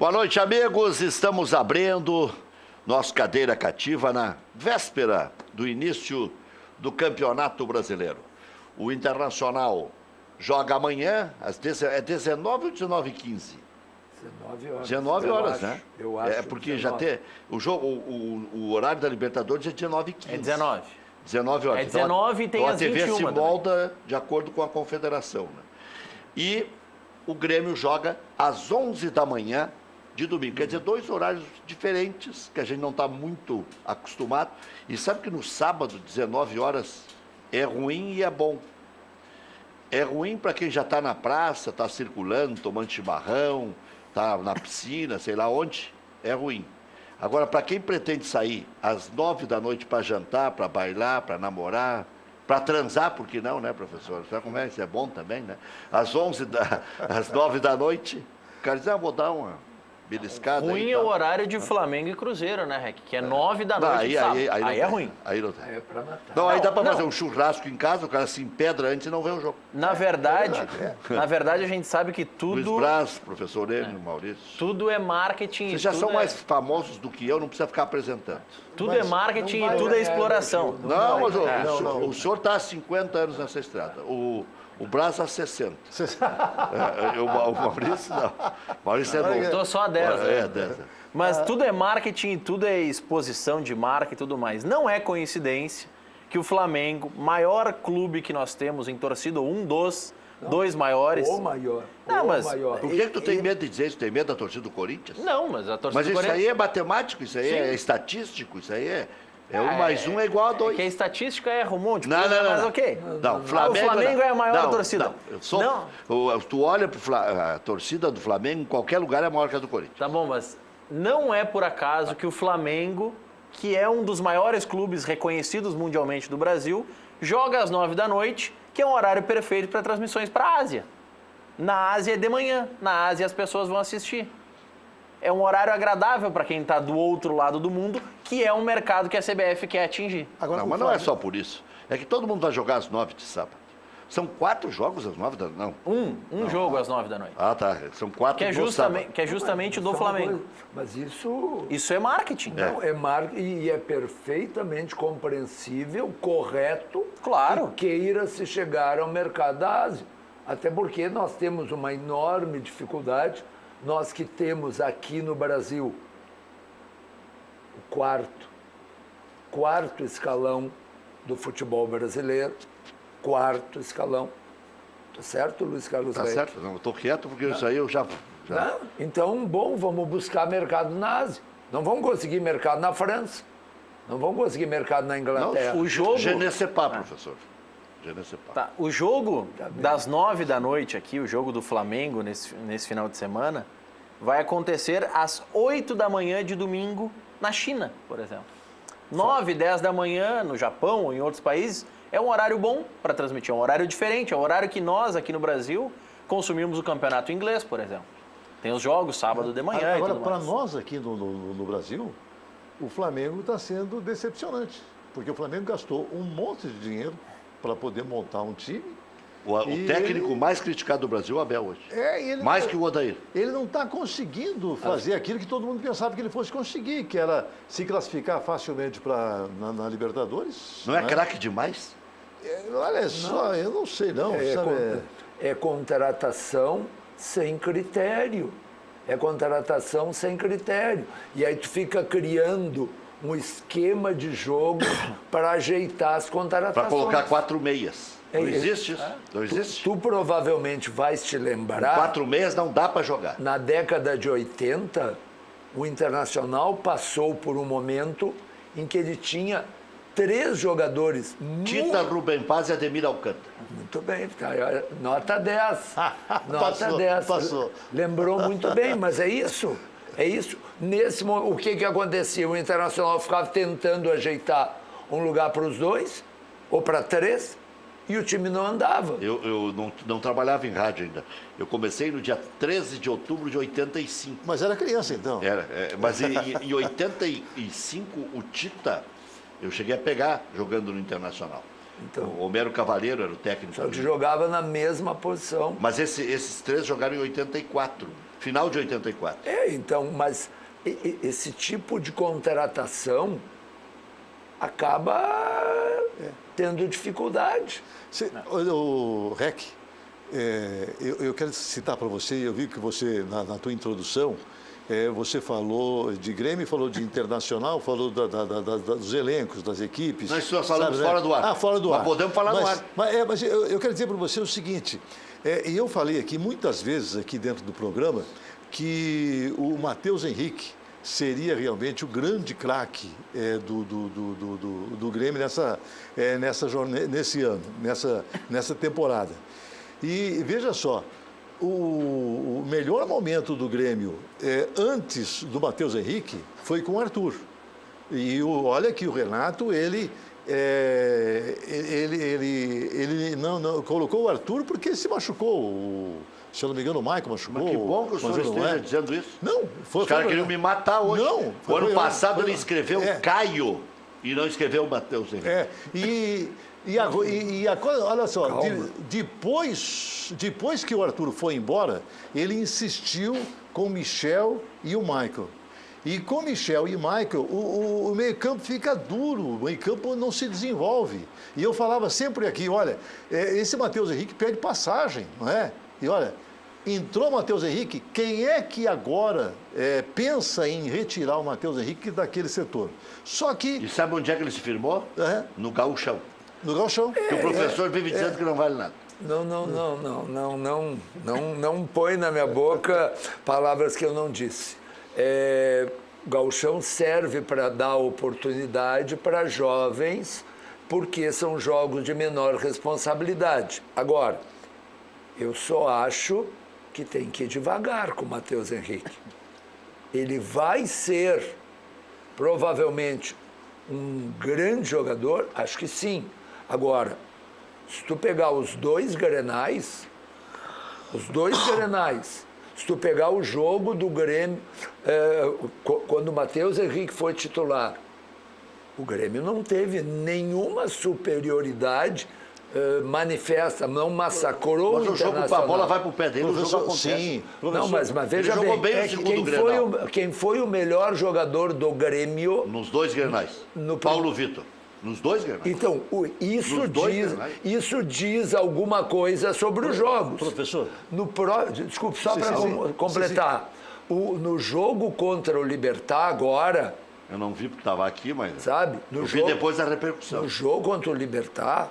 Boa noite, amigos. Estamos abrindo nossa cadeira cativa na véspera do início do Campeonato Brasileiro. O Internacional joga amanhã, é 19 ou 19h15? 19 horas. 19 horas, né? Eu acho. É porque 19. já tem. O jogo, o horário da Libertadores é 19h15. É 19. 19 horas. É 19 e tem então as a TV 21 se também. molda de acordo com a confederação. Né? E o Grêmio joga às 11 da manhã de domingo. Quer dizer, dois horários diferentes, que a gente não está muito acostumado. E sabe que no sábado, 19 horas, é ruim e é bom. É ruim para quem já está na praça, está circulando, tomando chimarrão, está na piscina, sei lá onde, é ruim. Agora, para quem pretende sair às 9 da noite para jantar, para bailar, para namorar, para transar, por que não, né, professor? Sabe como é? Isso é bom também, né? Às 9 da noite, o cara diz, vou dar uma beliscada. Ruim aí, é tá? o horário de Flamengo e Cruzeiro, né, Rec? Que é 9 da noite de sábado. Aí é ruim. Aí não tem. É pra matar. Não, aí dá para Não. fazer um churrasco em casa, o cara se empedra antes e não vê o jogo. Na verdade, a gente sabe que Luiz tudo, Braz, professor Enio, Maurício. tudo é marketing. Vocês já tudo são é, mais famosos do que eu, não precisa ficar apresentando. Tudo é marketing não vai e tudo é ganhar, exploração. Gil. Não, mas não. o senhor está há 50 anos nessa estrada. O Braz há 60. O Maurício não. O Maurício é novo. Estou só a 10. né? É, 10. Mas tudo é marketing, tudo é exposição de marca e tudo mais. Não é coincidência que o Flamengo, maior clube que nós temos em torcida, um dos dois maiores. O maior. Não, o mas- maior. Por que tu tem medo de dizer isso? Tem medo da torcida do Corinthians? Não, mas a torcida Mas do isso Corinthians... aí é matemático, isso aí Sim. é estatístico, isso aí é um mais um é igual a dois. Que a estatística erra um monte. Não, Mas ok. Não, o Flamengo é a maior torcida. Tu olha para a torcida do Flamengo, em qualquer lugar é maior que a do Corinthians. Tá bom, mas não é por acaso que o Flamengo, que é um dos maiores clubes reconhecidos mundialmente do Brasil, joga às 9 da noite, que é um horário perfeito para transmissões para a Ásia. Na Ásia é de manhã, na Ásia as pessoas vão assistir. É um horário agradável para quem está do outro lado do mundo, que é um mercado que a CBF quer atingir. Agora, não, mas não é só por isso. É que todo mundo vai jogar às 9 de sábado. São 4 jogos às 9 da noite. Não. Um jogo às 9 da noite. Ah, tá. São 4 Que é justamente o do Flamengo. Mas isso Isso é marketing. não é e é perfeitamente compreensível, correto, Claro. que queira se chegar ao mercado da Ásia. Até porque nós temos uma enorme dificuldade, nós que temos aqui no Brasil o quarto escalão do futebol brasileiro, quarto escalão. Tá certo, Luiz Carlos Tá Reis? certo? Não, eu tô quieto porque isso aí eu já... Né? Então, bom, vamos buscar mercado na Ásia. Não vamos conseguir mercado na França. Não vamos conseguir mercado na Inglaterra. O jogo... Je ne sais pas, professor. Je ne sais pas. Tá, o jogo das 9 da noite aqui, o jogo do Flamengo nesse final de semana, vai acontecer às 8 da manhã de domingo na China, por exemplo. 9, 10 da manhã no Japão ou em outros países é um horário bom para transmitir, é um horário diferente, é um horário que nós aqui no Brasil consumimos o campeonato inglês, por exemplo. Tem os jogos sábado de manhã Agora, e tudo para mais. nós aqui no Brasil, o Flamengo está sendo decepcionante. Porque o Flamengo gastou um monte de dinheiro para poder montar um time. O E técnico ele- mais criticado do Brasil é o Abel hoje. Ele Mais não- que o Odair. Ele não está conseguindo fazer aquilo que todo mundo pensava que ele fosse conseguir, que era se classificar facilmente na Libertadores. Não é né? craque demais? Olha só, eu não sei não, É, sabe? é contratação sem critério. É contratação sem critério. E aí tu fica criando um esquema de jogo para ajeitar as Para contratações. colocar 4 meias. É Não isso. existe isso? Não existe? Tu provavelmente vais te lembrar, 4 meias não dá para jogar. na década de 80, o Internacional passou por um momento em que ele tinha 3 jogadores Tita, Rubem Paz e Ademir Alcântara. Muito bem, cara. Nota 10. Nota Passou, 10. passou. Lembrou muito bem, mas é isso. É isso. Nesse momento, o que acontecia? O Internacional ficava tentando ajeitar um lugar para os 2 ou para 3 e o time não andava. Eu não trabalhava em rádio ainda. Eu comecei no dia 13 de outubro de 85. Mas era criança então. Mas em 85, o Tita, eu cheguei a pegar jogando no Internacional. Então. O Homero Cavaleiro era o técnico. Só que jogava na mesma posição. Mas esses 3 jogaram em 84. Final de 84. Então, mas esse tipo de contratação acaba tendo dificuldade. O REC, eu quero citar para você, eu vi que você, na tua introdução, você falou de Grêmio, falou de Internacional, falou dos elencos, das equipes. Nós falamos fora do ar. Fora do ar. Mas podemos falar no ar. Mas eu quero dizer para você o seguinte, e eu falei aqui muitas vezes aqui dentro do programa que o Matheus Henrique seria realmente o grande craque do Grêmio nesse ano, nessa temporada. E veja só, o melhor momento do Grêmio antes do Matheus Henrique foi com o Arthur. E olha que o Renato, ele não colocou o Arthur porque se machucou. Se eu não me engano, o Maicon machucou. Mas que bom que o senhor esteja dizendo isso. Não, os caras queriam me matar hoje. Não. O ano passado ele escreveu Caio e não escreveu o Matheus Henrique. Olha só, depois que o Arthur foi embora, ele insistiu com o Michel e o Michael. E com o Michel e o Michael, o meio-campo fica duro, o meio-campo não se desenvolve. E eu falava sempre aqui, olha, esse Matheus Henrique pede passagem, não é? E olha, entrou o Matheus Henrique, quem é que agora pensa em retirar o Matheus Henrique daquele setor? Só que... E sabe onde é que ele se firmou? No Gauchão. No Gauchão? Que o professor vive dizendo que não vale nada. Não põe na minha boca palavras que eu não disse. O Gauchão serve para dar oportunidade para jovens, porque são jogos de menor responsabilidade. Agora, eu só acho que tem que ir devagar com o Matheus Henrique. Ele vai ser, provavelmente, um grande jogador? Acho que sim. Agora, se tu pegar os dois Grenais, se tu pegar o jogo do Grêmio, quando o Matheus Henrique foi titular, o Grêmio não teve nenhuma superioridade manifesta, não massacrou mas o jogo, a bola vai para o pé dele, o jogo acontece. Sim, não, mas veja jogou bem no segundo Grenal. Quem foi o melhor jogador do Grêmio? Nos dois Grenais. Paulo Vitor. Nos dois Grenais. Então, isso diz alguma coisa sobre os jogos. Professor. Desculpe, só para completar. No jogo contra o Libertad agora... Eu não vi porque estava aqui, mas... Sabe? Eu vi depois da repercussão. No jogo contra o Libertad,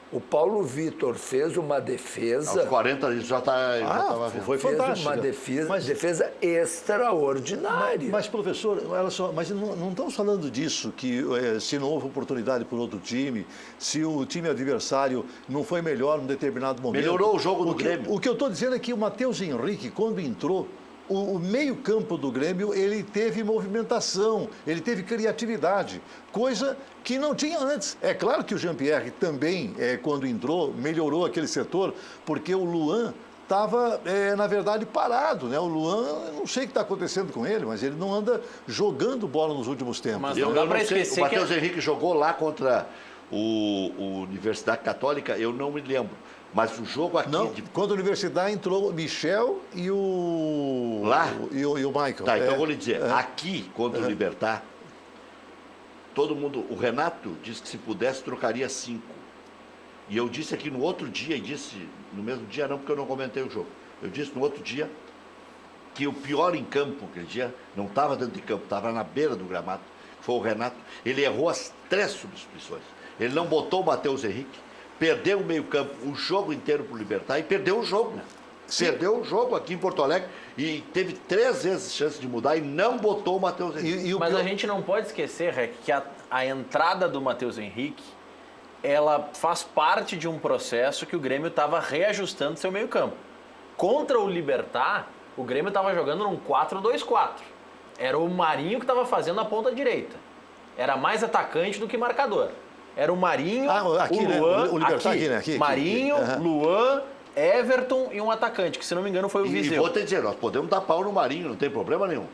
o Paulo Vitor fez uma defesa... Aos 40 isso já estava... Foi fantástico. Uma defesa extraordinária. Mas, professor, olha só, mas não estamos falando disso, que se não houve oportunidade por outro time, se o time adversário não foi melhor num determinado momento... Melhorou o jogo do Grêmio. O que eu estou dizendo é que o Matheus Henrique, quando entrou, o meio-campo do Grêmio, ele teve movimentação, ele teve criatividade, coisa que não tinha antes. É claro que o Jean-Pierre também, quando entrou, melhorou aquele setor, porque o Luan estava, na verdade, parado, né? O Luan, eu não sei o que está acontecendo com ele, mas ele não anda jogando bola nos últimos tempos. Mas eu não dá não para sei, esquecer o Matheus Henrique jogou lá contra o Universidade Católica, eu não me lembro. Mas o jogo aqui... Não, quando a Universidade entrou o Michel e o... Lá? E o Michael. Tá, então eu vou lhe dizer. Aqui, contra o Libertad, todo mundo... O Renato disse que se pudesse, trocaria 5. E eu disse aqui no outro dia, e disse... No mesmo dia não, porque eu não comentei o jogo. Eu disse no outro dia que o pior em campo, aquele dia, não estava dentro de campo, estava na beira do gramado. Foi o Renato. Ele errou as 3 substituições. Ele não botou o Matheus Henrique. Perdeu o meio-campo, o jogo inteiro para o Libertad e perdeu o jogo. Perdeu o jogo aqui em Porto Alegre e teve 3 vezes chance de mudar e não botou o Matheus Henrique. Mas a gente não pode esquecer, Rec, que a entrada do Matheus Henrique, ela faz parte de um processo que o Grêmio estava reajustando seu meio-campo. Contra o Libertad, o Grêmio estava jogando num 4-2-4. Era o Marinho que estava fazendo a ponta direita. Era mais atacante do que marcador. Era o Marinho, aqui, o Luan, né? O Libertad aqui, né? Aqui. Marinho, Luan, Everton e um atacante, que se não me engano foi o Viseu. E vou te dizer, nós podemos dar pau no Marinho, não tem problema nenhum.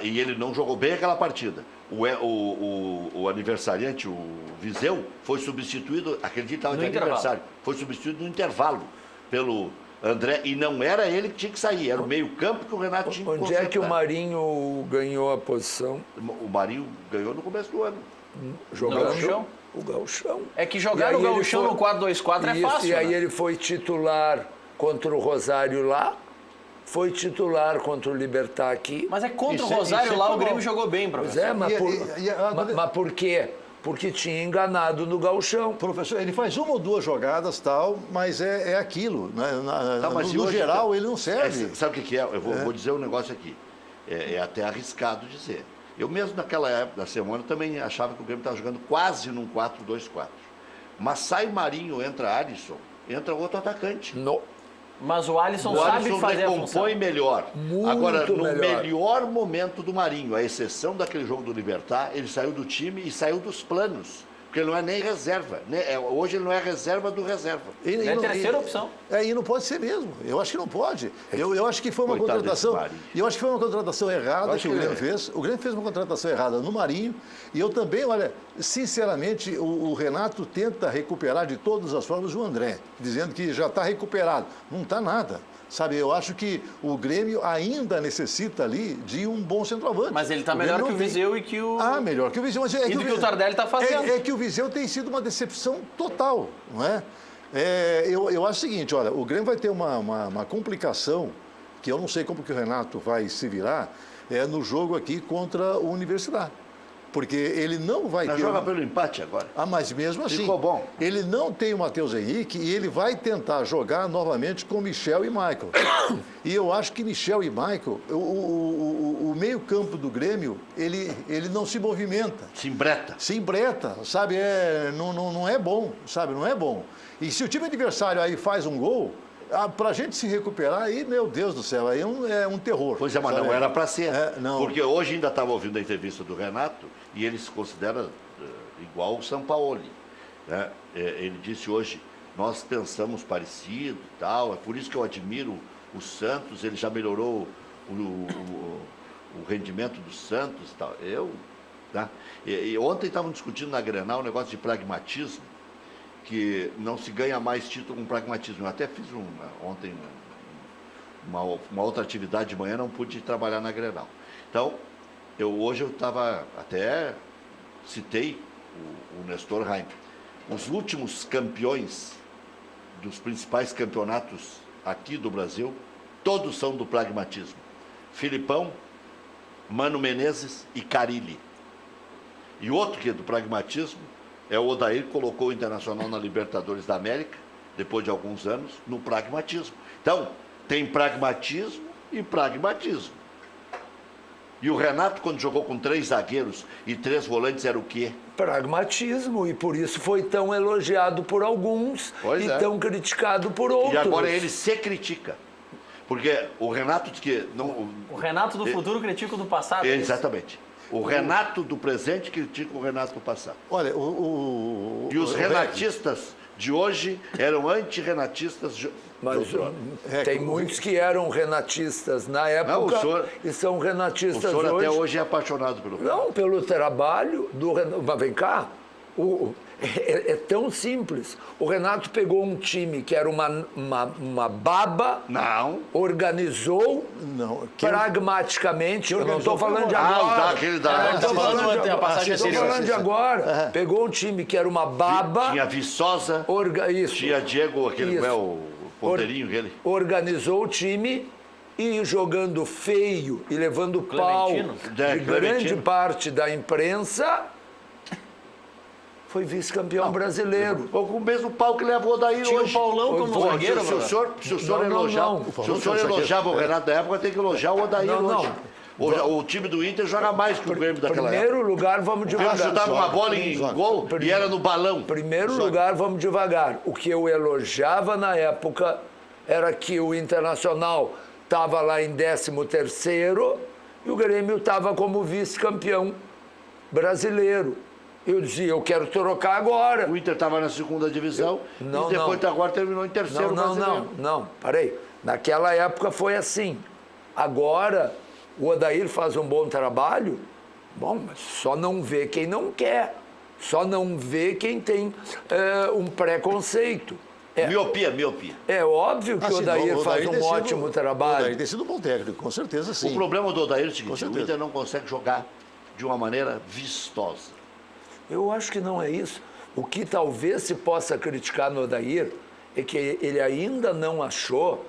E ele não jogou bem aquela partida. O aniversariante, o Viseu, foi substituído, aquele dia estava de aniversário, foi substituído no intervalo pelo André, e não era ele que tinha que sair, era o meio-campo que o Renato tinha que Onde é que o concentrar. Marinho ganhou a posição? O Marinho ganhou no começo do ano. Jogando Gauchão? o Gauchão. É que E jogar aí no ele Gauchão foi- no 4-2-4 é Isso, fácil, e aí né? ele foi titular contra o Rosário lá, foi titular contra o Libertad aqui. Mas é contra Isso o é- Rosário isso é lá, o normal. Grêmio jogou bem, Pois professor. é, mas E- por quê? Porque tinha enganado no Gauchão. Professor, ele faz uma ou duas jogadas tal, mas é aquilo. Né? Tá, mas no hoje- geral, ele não serve. Sabe o que é? Eu vou dizer um negócio aqui. É até arriscado dizer. Eu mesmo naquela época da semana também achava que o Grêmio estava jogando quase num 4-2-4. Mas sai Marinho, entra Alisson, entra outro atacante. Mas o Alisson O sabe Alisson fazer a função. recompõe melhor. Muito Agora, no melhor. melhor momento do Marinho, a exceção daquele jogo do Libertad, ele saiu do time e saiu dos planos. Porque ele não é nem reserva. Hoje ele não é reserva do reserva. É a terceira opção. E não pode ser mesmo. Eu acho que não pode. Eu acho que foi uma Coitado contratação. desse Marinho. Eu acho que foi uma contratação errada acho que o que Grêmio fez. O Grêmio fez uma contratação errada no Marinho. E eu também, olha, sinceramente, o Renato tenta recuperar de todas as formas o André, dizendo que já está recuperado. Não está nada. Sabe, eu acho que o Grêmio ainda necessita ali de um bom centroavante. Mas ele está O Grêmio melhor não que o tem. Viseu e que o... Melhor que o Viseu. Mas E do que o Tardelli está fazendo. É que o Viseu tem sido uma decepção total, não é? Eu acho o seguinte, olha, o Grêmio vai ter uma complicação, que eu não sei como que o Renato vai se virar, no jogo aqui contra o Universidade. Porque ele não vai Mas ter... joga pelo empate agora. Mas mesmo assim, Ficou bom. ele não tem o Matheus Henrique e ele vai tentar jogar novamente com Michel e Michael. E eu acho que Michel e Michael, o meio-campo do Grêmio, ele não se movimenta. Se embreta. Se embreta, sabe? Não é bom, sabe? Não é bom. E se o time adversário aí faz um gol, para a gente se recuperar, aí, meu Deus do céu, aí é um terror. Pois é, mas sabe? não era para ser. Não. Porque hoje ainda estava ouvindo a entrevista do Renato e ele se considera igual o Sampaoli. Né? Ele disse hoje, nós pensamos parecido e tal, é por isso que eu admiro o Santos, ele já melhorou o rendimento do Santos e tal. Tá? E ontem estavam discutindo na Grenal um negócio de pragmatismo, que não se ganha mais título com pragmatismo. Eu até fiz ontem uma outra atividade de manhã, não pude trabalhar na Grenal. Então, hoje eu estava, até citei o Nestor Heim. Os últimos campeões dos principais campeonatos aqui do Brasil, todos são do pragmatismo. Filipão, Mano Menezes e Carille. E outro que é do pragmatismo é o Odair, que colocou o Internacional na Libertadores da América, depois de alguns anos, no pragmatismo. Então, tem pragmatismo e pragmatismo. E o Renato, quando jogou com 3 zagueiros e 3 volantes, era o quê? Pragmatismo, e por isso foi tão elogiado por alguns Pois e é. tão criticado por outros. E agora ele se critica. Porque o Renato diz que... O Renato do futuro critica o do passado. é isso? Exatamente. O Renato do presente critica o Renato do passado. Olha, E os renatistas de hoje eram anti-renatistas de Mas outro ano. tem muitos que eram renatistas na época Não, o senhor- e são O renatistas senhor hoje. até hoje é apaixonado pelo Renato. Não, pelo trabalho do Renato. Mas vem cá, é tão simples. O Renato pegou um time que era uma baba, Não. organizou não, pragmaticamente. Eu não estou organizou falando de foi o agora. aquele Eu da... estou falando ontem, a passagem Estou anterior. falando de agora. Pegou um time que era uma baba. Tinha Viçosa, Isso. tinha Diego, aquele Isso. não é o ponteirinho aquele. Organizou o time e jogando feio e levando pau Clementino. de grande Clementino. parte da imprensa, foi vice-campeão brasileiro. Ou com o mesmo pau que levou daí Tinha hoje. o Paulão como Pô, zagueiro, se o Bruno. senhor Não, elogiava, não. se o senhor elogiava o Renato da época, tem que elogiar o Odair Não, hoje. O time do Inter joga mais que o Grêmio daquela época. Primeiro lugar, vamos O cara devagar. chutava uma bola em gol e era no balão. Primeiro lugar, vamos devagar. O que eu elogiava na época era que o Internacional estava lá em 13º e o Grêmio estava como vice-campeão brasileiro. Eu dizia, eu quero trocar agora. O Inter estava na segunda divisão Não, e depois não. agora terminou em terceiro brasileiro. Não, parei. Naquela época foi assim. Agora, o Odair faz um bom trabalho, bom, mas só não vê quem não quer. Só não vê quem tem um preconceito. Miopia. É óbvio que o Odair faz um ótimo O trabalho. Odair tem sido um bom técnico, com certeza sim. O problema do Odair é o Com seguinte, o certeza. Inter não consegue jogar de uma maneira vistosa. Eu acho que não é isso. O que talvez se possa criticar no Odair é que ele ainda não achou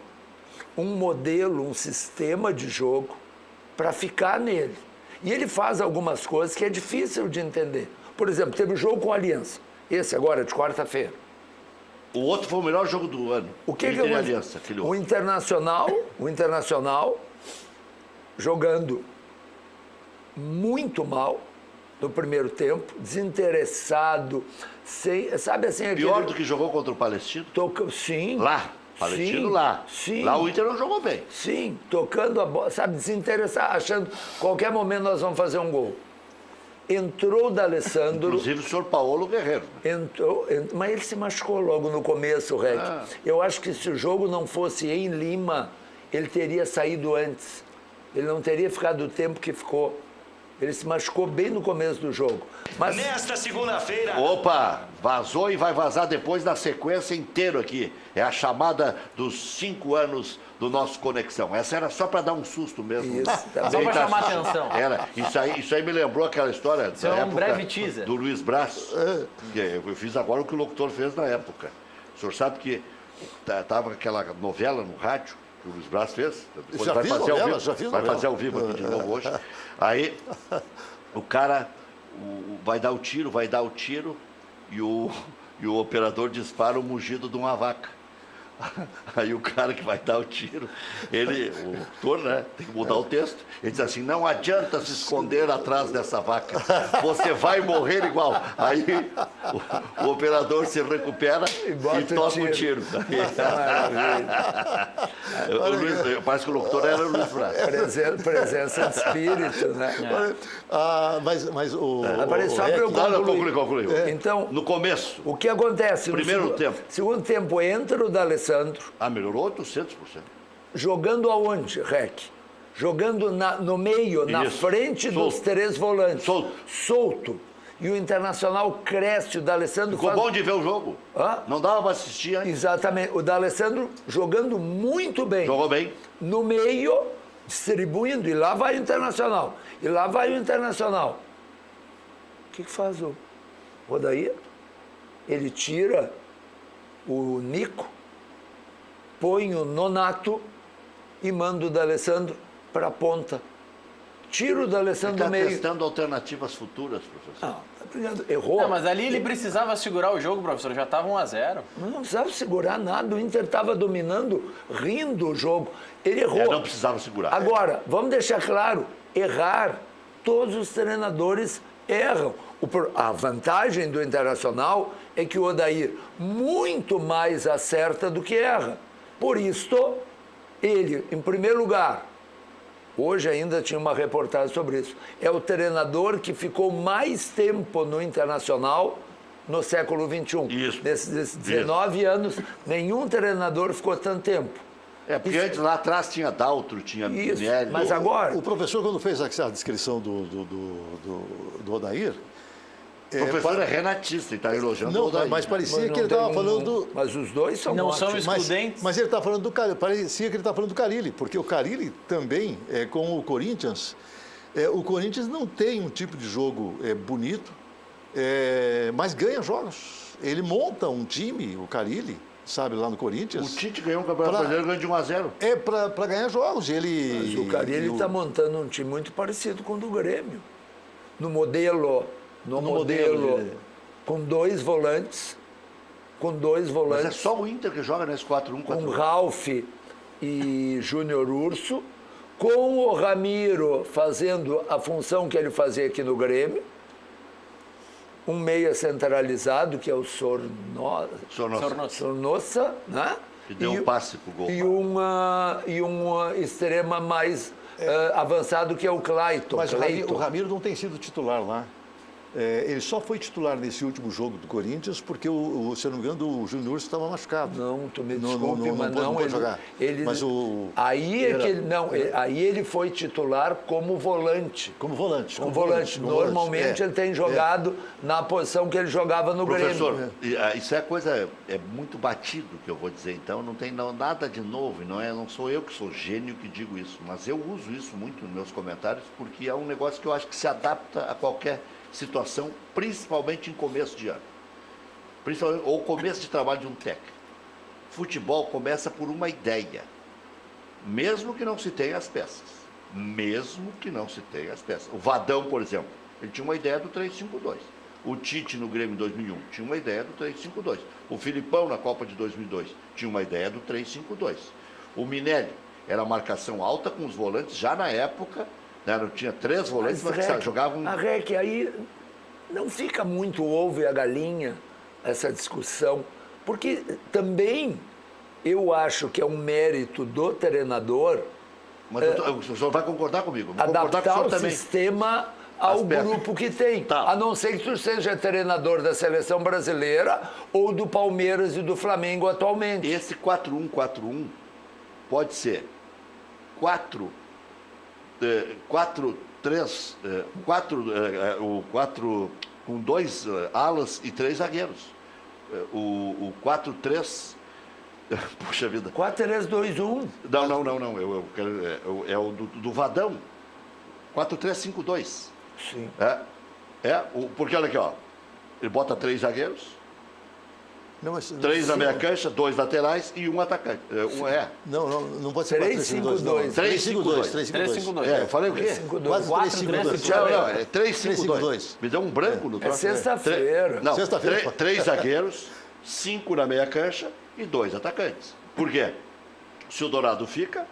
um modelo, um sistema de jogo para ficar nele. E ele faz algumas coisas que é difícil de entender. Por exemplo, teve o jogo com a Aliança, esse agora, de quarta-feira. O outro foi o melhor jogo do ano. O que Inter que e eu... Aliança, aquele o outro. Internacional jogando muito mal no primeiro tempo, desinteressado, sem, sabe assim... Pior do que jogou contra o Palestino? Sim. Lá. Palestino sim, lá. Sim. Lá o Inter não jogou bem. Sim, tocando a bola, sabe, desinteressado, achando qualquer momento nós vamos fazer um gol. Entrou o D'Alessandro... Inclusive o senhor Paulo Guerreiro. Mas ele se machucou logo no começo, Rec. Eu acho que se o jogo não fosse em Lima, ele teria saído antes. Ele não teria ficado o tempo que ficou. Ele se machucou bem no começo do jogo. Mas Nesta segunda-feira. Opa, vazou e vai vazar depois na sequência inteiro aqui. É a chamada dos 5 anos do nosso Conexão. Essa era só para dar um susto mesmo. Isso, tá Só Bem, pra chamar atenção. Era. Isso aí me lembrou aquela história Isso é um breve teaser. do Luiz Braz. Que eu fiz agora o que o locutor fez na época. O senhor sabe que estava aquela novela no rádio que o Luiz Braz fez. Depois Já fiz fazer ao novela, vivo, já fiz vai novela. fazer ao vivo aqui de novo hoje. Aí o cara vai dar o tiro e o operador dispara o mugido de uma vaca. Aí o cara que vai dar o tiro, o autor, né, tem que mudar o texto. Ele diz assim: não adianta se esconder atrás dessa vaca, você vai morrer igual. Aí o operador se recupera bota e toca o tiro. Parece que o locutor era o Luiz Braz. presença de espírito, né? Mas o... Mas só o para eu Não, concluir. conclui. Então, No começo, o que acontece? Primeiro tempo. Segundo tempo, entra o D'Alessandro, melhorou 800%. jogando aonde, Rec? Jogando no meio, na Isso. frente dos Solto. 3 volantes. Solto. E o Internacional cresce, o D'Alessandro Ficou faz... bom de ver o jogo. Hã? Não dava para assistir antes. Exatamente. O D'Alessandro jogando muito bem. Jogou bem. No meio, distribuindo. E lá vai o Internacional. O que faz o Odair? Ele tira o Nico, põe o Nonato e manda o D'Alessandro para a ponta. Tira o D'Alessandro do Está meio. testando alternativas futuras, professor. Não, tá brigando. Errou. Não, mas ali ele precisava segurar o jogo, professor. Já estava 1-0. Não precisava segurar nada. O Inter estava dominando, rindo o jogo. Ele errou. Não precisava segurar. Agora, vamos deixar claro, errar, todos os treinadores erram. A vantagem do Internacional é que o Odair muito mais acerta do que erra. Por isto, ele, em primeiro lugar, hoje ainda tinha uma reportagem sobre isso, é o treinador que ficou mais tempo no Internacional no século XXI. Isso. Nesses 19 anos, nenhum treinador ficou tanto tempo. Porque antes lá atrás tinha Daltro, tinha Isso, Minelli. mas agora... O professor, quando fez a descrição do Odair... O professor é renatista e está elogiando o Não, Odair. mas parecia Mas que não ele estava tem falando... Mas os dois são Não são ótimos. excludentes. Mas ele está falando do Carilli, parecia que ele está falando do Carilli, porque o Carilli também, com o Corinthians, o Corinthians não tem um tipo de jogo bonito, mas ganha jogos. Ele monta um time, o Carilli, sabe, lá no Corinthians. O Tite ganhou um campeonato brasileiro ganhou de 1-0. Para ganhar jogos. Mas o Carilli está montando um time muito parecido com o do Grêmio. No modelo, com dois volantes. Mas é só o Inter que joga nesse 4-1-4-1. Com Ralf e Júnior Urso, com o Ramiro fazendo a função que ele fazia aqui no Grêmio, um meia centralizado, que é o Sornosa, né? Que deu um passe pro gol. E uma extrema mais avançado, que é o Clayton. Mas Clayton. o Ramiro não tem sido titular lá. ele só foi titular nesse último jogo do Corinthians porque, se eu não me engano, o Júnior estava machucado. Não, tu me desculpe, mas não pode jogar. Mas aí ele foi titular como volante. Como volante. Normalmente ele tem jogado na posição que ele jogava no Professor, Grêmio. isso é coisa, é muito batido que eu vou dizer, então não tem nada de novo, não sou eu que sou gênio que digo isso, mas eu uso isso muito nos meus comentários porque é um negócio que eu acho que se adapta a qualquer situação, principalmente em começo de ano, ou começo de trabalho de um técnico. Futebol começa por uma ideia, mesmo que não se tenha as peças. O Vadão, por exemplo, ele tinha uma ideia do 3-5-2. O Tite no Grêmio em 2001 tinha uma ideia do 3-5-2. O Filipão na Copa de 2002 tinha uma ideia do 3-5-2. O Minelli era marcação alta com os volantes já na época. Não tinha 3 volantes, mas que jogavam... A REC, aí não fica muito ovo e a galinha essa discussão, porque também eu acho que é um mérito do treinador... Mas o senhor vai concordar comigo? Vou adaptar concordar com o o senhor também. Sistema ao grupo que tem. Tá. A não ser que tu seja treinador da Seleção Brasileira ou do Palmeiras e do Flamengo atualmente. Esse 4-1-4-1 pode ser 4 com 2 alas e 3 zagueiros. O 4-3... Puxa vida. 4-3-2-1. Não. É o do Vadão. 4-3-5-2. Sim. Porque olha aqui, ó. Ele bota 3 zagueiros, 3 na meia cancha, 2 laterais e 1 atacante. Não pode ser 3-5-2. 3-5-2. Eu falei o quê? 4-3-5-2. Não, é 3-5-2. Me deu um branco no É troço. sexta-feira. Não, Sexta-feira. 3 zagueiros, 5 na meia cancha e 2 atacantes. Por quê? Se o Dourado fica,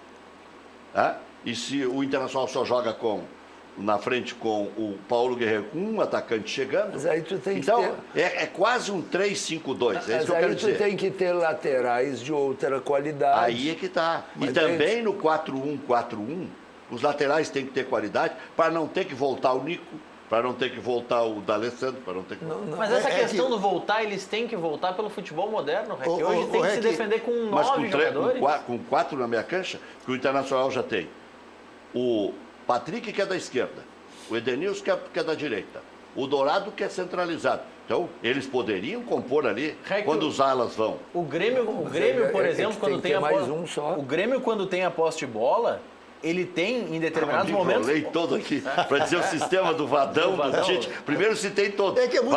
e se o Internacional só joga na frente com o Paulo Guerreiro com um atacante chegando. Mas aí tu tem então, que ter... é quase um 3-5-2, é isso que eu quero Aí tu dizer. tem que ter laterais de outra qualidade. Aí é que tá. E Mas também no 4-1-4-1, os laterais têm que ter qualidade para não ter que voltar o Nico, para não ter que voltar o D'Alessandro, para não ter que... Mas essa questão do voltar, eles têm que voltar pelo futebol moderno, Rec. Hoje tem que se defender com 9 jogadores. Com 4 na minha cancha, que o Internacional já tem. O Patrick, que é da esquerda, o Edenilson, que é da direita, o Dourado, que é centralizado. Então, eles poderiam compor ali quando os alas vão. O Grêmio, por exemplo, quando tem mais um só. O Grêmio, quando tem a posse de bola, ele tem, em determinados momentos... Eu todo aqui para dizer o sistema do Vadão, do Tite. Primeiro citei todos. É que é muito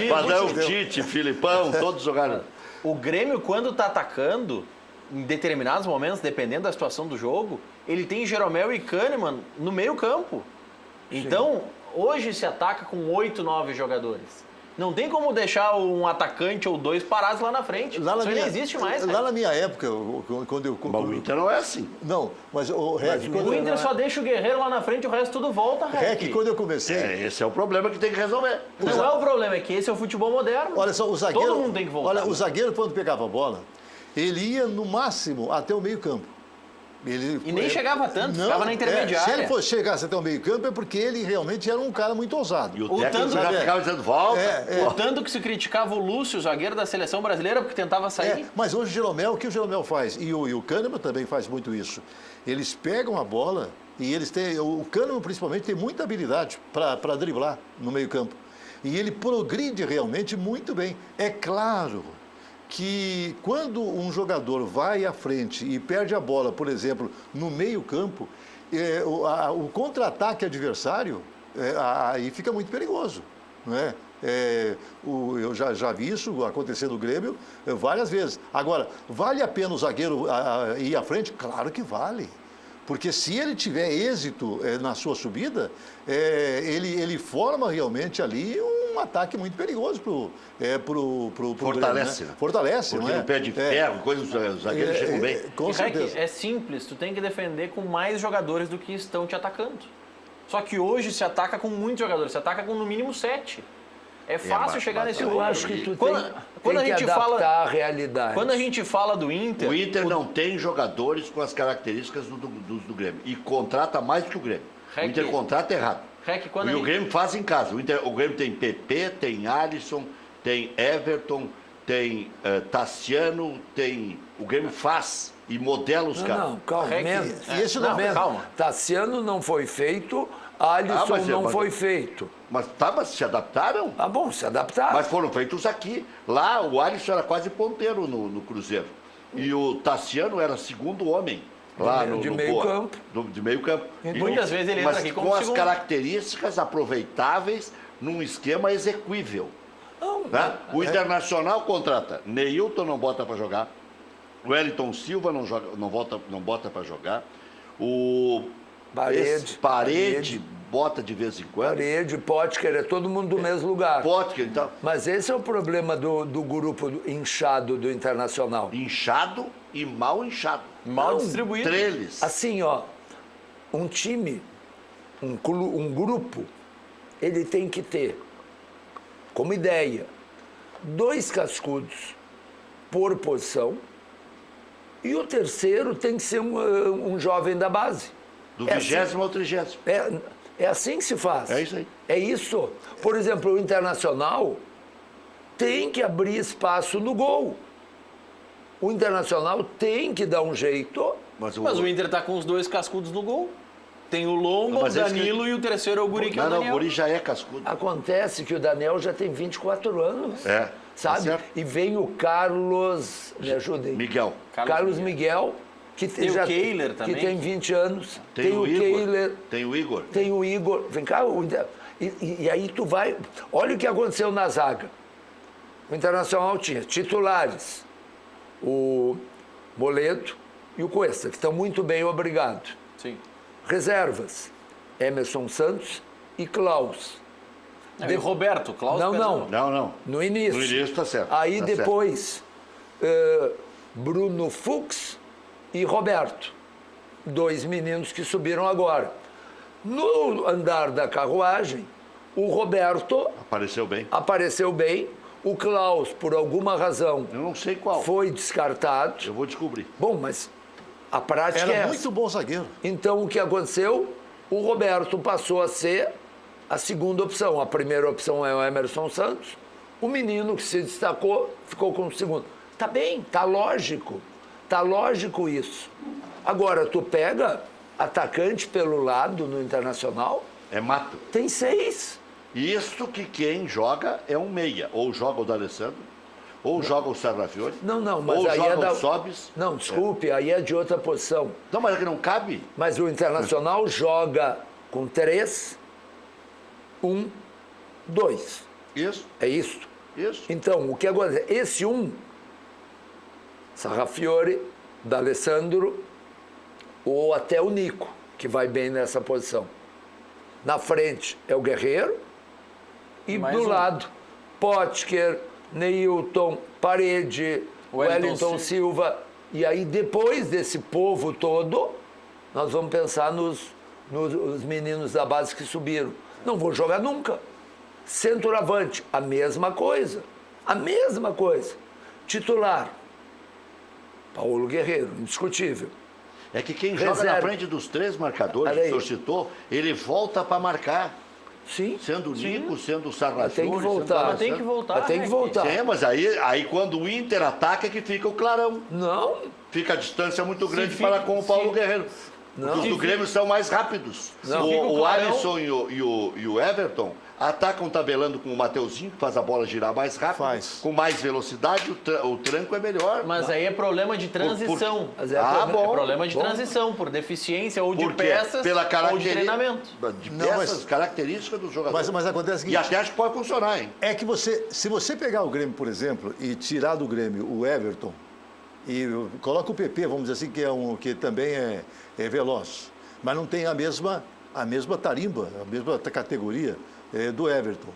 Vadão, Tite, Filipão, todos jogaram. O Grêmio, quando está atacando, em determinados momentos, dependendo da situação do jogo, ele tem Jeromel e Kahneman no meio campo. Então, hoje se ataca com 8, 9 jogadores. Não tem como deixar um atacante ou 2 parados lá na frente. Isso não existe mais. Lá na minha época, quando eu... Mas o Inter não é assim. Não, mas o Rec... O Inter só deixa o Guerreiro lá na frente, o resto tudo volta, Rec, quando eu comecei... Esse é o problema que tem que resolver. Não é o problema, é que esse é o futebol moderno. Olha só, o zagueiro... Todo mundo tem que voltar. Olha, o zagueiro, quando pegava a bola, ele ia no máximo até o meio-campo. E nem chegava tanto, ficava na intermediária. Se ele chegasse até o meio-campo é porque ele realmente era um cara muito ousado. E o técnico já ficava dizendo, volta. O tanto que se criticava o Lúcio, o zagueiro da seleção brasileira, porque tentava sair. Mas hoje o Jeromel, o que o Jeromel faz? E o Kahneman também faz muito isso. Eles pegam a bola e eles têm... O Kahneman, principalmente, tem muita habilidade para driblar no meio-campo. E ele progride realmente muito bem. É claro que quando um jogador vai à frente e perde a bola, por exemplo, no meio-campo, o contra-ataque adversário aí fica muito perigoso, não é? Eu já vi isso acontecer no Grêmio várias vezes. Agora, vale a pena o zagueiro ir à frente? Claro que vale. Porque se ele tiver êxito na sua subida, ele forma realmente ali um ataque muito perigoso pro Fortalece. Grêmio, né? Fortalece, porque não é? no pé de ferro, os zagueiros chegam bem. Com certeza. É simples, tu tem que defender com mais jogadores do que estão te atacando. Só que hoje se ataca com muitos jogadores, se ataca com no mínimo 7. É fácil chegar nesse Eu número. acho que tu quando tem a que gente adaptar a realidade. Quando a gente fala do Inter... O Inter não tem jogadores com as características do Grêmio. E contrata mais do que o Grêmio. O Inter contrata errado. Rec, quando E o ele... Grêmio faz em casa. O Grêmio tem PP, tem Alisson, tem Everton, tem Tassiano, tem... O Grêmio faz e modela os caras. Não, calma, Rec- menos. É, Isso não, Menos. calma. Tassiano não foi feito, Alisson mas é, não mas- foi feito. Mas se adaptaram? Ah, bom, se adaptar. Mas foram feitos aqui. Lá, o Alisson era quase ponteiro no Cruzeiro. E o Tassiano era segundo homem. Lá De no meio Boa. campo. De meio campo. Muitas vezes ele entra mas aqui como com as segundo. características aproveitáveis num esquema execuível. Não, Né? O Internacional contrata. Neilton não bota para jogar. O Wellington Silva não bota para jogar. O Parede bota de vez em quando. Parede, Potker, é todo mundo do mesmo lugar. Potker, então, Mas esse é o problema do grupo inchado do Internacional. inchado e mal inchado. Mal Não, distribuído. Treles. Assim, ó, um time, um grupo, ele tem que ter, como ideia, 2 cascudos por posição e o terceiro tem que ser um jovem da base. Do É 20º ao 30º. É assim que se faz. É isso aí. É isso. Por exemplo, o Internacional tem que abrir espaço no gol. O Internacional tem que dar um jeito. Mas Mas o Inter tá com os 2 cascudos no gol. Tem o Lomba, o Mas esse que- Danilo e o terceiro é o Guri, que é o Não, o Daniel. Guri já é cascudo. Acontece que o Daniel já tem 24 anos. É, tá Sabe? certo. E vem o Carlos, me ajudem. Miguel. Carlos Miguel, que Tem o já Kehler também. que tem 20 anos. Tem o Igor. Kehler, Tem o Igor. tem o Igor. Vem cá, e aí tu vai. Olha o que aconteceu na zaga. O Internacional tinha titulares, o Moledo e o Cuesta, que estão muito bem, obrigado. Sim. Reservas, Emerson Santos e Klaus. E o Roberto, Klaus Não, Pezão. não. Não. No início. No início tá certo. Aí tá depois, Bruno Fux e Roberto. 2 meninos que subiram agora. No andar da carruagem, o Roberto certo. Apareceu bem. apareceu bem, o Klaus, por alguma razão, Eu não sei qual. foi descartado. Eu vou descobrir. Bom, mas a prática é Era essa. muito bom zagueiro. Então, o que aconteceu? O Roberto passou a ser a segunda opção. A primeira opção é o Emerson Santos. O menino que se destacou ficou como segundo. Tá bem, tá lógico. Tá lógico isso. Agora, tu pega atacante pelo lado no Internacional, É mato. tem 6. Isso que quem joga é um meia. Ou joga o D'Alessandro, ou joga o Sarrafiore. Não, mas ou aí joga é da... o Sobis. Não, desculpe, aí é de outra posição. Não, mas é que não cabe. Mas o Internacional joga com 3, 1, 2. Isso, É isso. isso. Então, o que acontece? Esse Sarrafiore, D'Alessandro ou até o Nico, que vai bem nessa posição. Na frente é o Guerreiro e Mais do um. lado, Potker, Neilton, Parede, Wellington Silva. E aí, depois desse povo todo, nós vamos pensar nos meninos da base que subiram. Não vou jogar nunca. Centroavante, a mesma coisa. A mesma coisa. Titular, Paulo Guerreiro, indiscutível. É que quem joga Reserva. na frente dos 3 marcadores Olha que aí. o senhor citou, ele volta para marcar. Sim, Sendo o Nico, sendo o Sarrafiore. tem que sendo o voltar. D'Alessandro. Mas tem que voltar, Mas tem que né? voltar. É, mas aí quando o Inter ataca é que fica o clarão. Não, Fica a distância muito grande fica- para com o Paulo se- Guerreiro. Não. Porque os do Grêmio são mais rápidos. Não. Fica o O clarão. Alisson e o Everton atacam tabelando com o Mateuzinho, que faz a bola girar mais rápido, Faz. com mais velocidade, o tranco é melhor. Mas aí é problema de transição. Mas é Ah, problema- bom. É problema de bom. transição, por deficiência ou de Porque peças pela ou de caracteri- treinamento. De Não, peças, mas- características do jogador. Mas acontece o E seguinte, até acho que pode funcionar, hein? é que se você pegar o Grêmio, por exemplo, e tirar do Grêmio o Everton, e coloca o PP, vamos dizer assim, que também é veloz, mas não tem a mesma tarimba, a mesma categoria do Everton.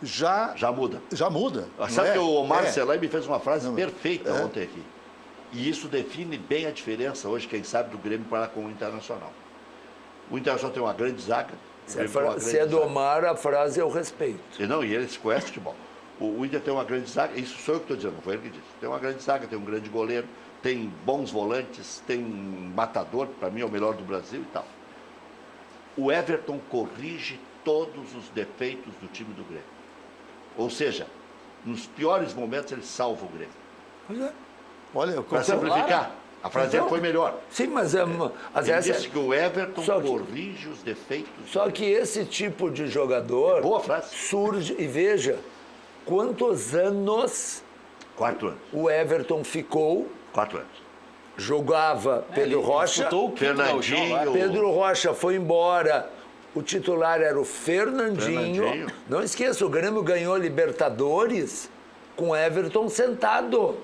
Já muda. Já muda. não Sabe é? que o Omar É. Celay me fez uma frase perfeita É. ontem aqui. E isso define bem a diferença hoje, quem sabe, do Grêmio para com o Internacional. O Internacional tem uma grande zaga. o Se é, Grêmio tem uma se é grande do zaga. Omar, a frase eu respeito. E eles conhecem futebol. O Inter tem uma grande zaga, isso sou eu que estou dizendo, não foi ele que disse. Tem uma grande zaga, tem um grande goleiro, tem bons volantes, tem um matador, para mim é o melhor do Brasil e tal. O Everton corrige todos os defeitos do time do Grêmio. Ou seja, nos piores momentos ele salva o Grêmio. Pois é. Olha, Para simplificar, a frase dele foi melhor. Sim, mas Ele disse que o Everton Só que- corrige os defeitos. só que esse tipo de jogador Boa frase. surge, e veja, quantos anos 4 anos. o Everton ficou, 4 anos. jogava Pedro Ele Rocha, disputou o quinto gauchão agora. Fernandinho. Pedro Rocha foi embora, o titular era o Fernandinho. Fernandinho. Não esqueça, o Grêmio ganhou Libertadores com o Everton sentado.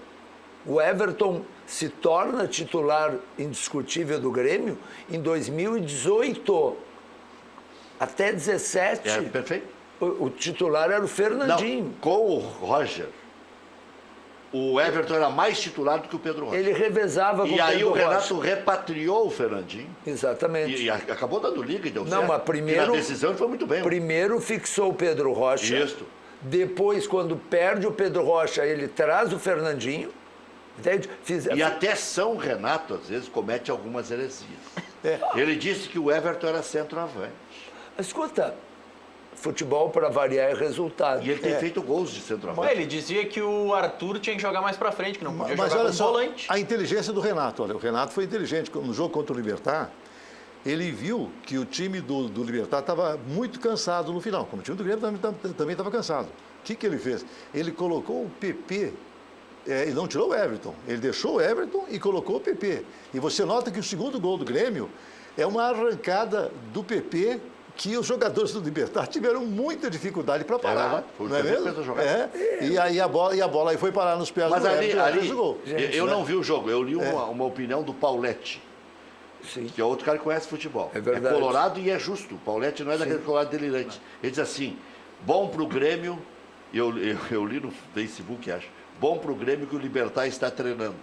O Everton se torna titular indiscutível do Grêmio em 2018. Até 17, É perfeito. o titular era o Fernandinho. Não, com o Roger, o Everton era mais titular do que o Pedro Rocha. Ele revezava com E o aí Pedro o Renato Rocha. repatriou o Fernandinho. Exatamente. E acabou dando liga e deu Não, certo. mas primeiro- E na decisão ele foi muito bem. Primeiro fixou o Pedro Rocha. Isso. Depois, quando perde o Pedro Rocha, ele traz o Fernandinho. Entende? E até São Renato, às vezes, comete algumas heresias. É. Ele disse que o Everton era centroavante. Escuta, futebol para variar é resultado. E ele tem feito gols de centroavante. Ele dizia que o Arthur tinha que jogar mais pra frente, que não podia Mas jogar olha como só, volante. a inteligência do Renato. Olha, o Renato foi inteligente. No jogo contra o Libertad, ele viu que o time do Libertad estava muito cansado no final. Como o time do Grêmio também estava cansado. O que ele fez? Ele colocou o PP e não tirou o Everton. Ele deixou o Everton e colocou o PP. E você nota que o segundo gol do Grêmio é uma arrancada do PP que os jogadores do Libertad tiveram muita dificuldade para parar. verdade. Foi o não é PP que mesmo? fez a jogada. E aí a bola aí foi parar nos pés Mas do ali, Everton e fez o gol. eu não vi o jogo. Eu li uma opinião do Pauletti, Sim. que é outro cara que conhece futebol. É verdade. colorado e é justo. O Pauletti não é daquele colorado delirante. Ele diz assim, bom pro Grêmio, eu li no Facebook, acho, bom pro Grêmio que o Libertad está treinando.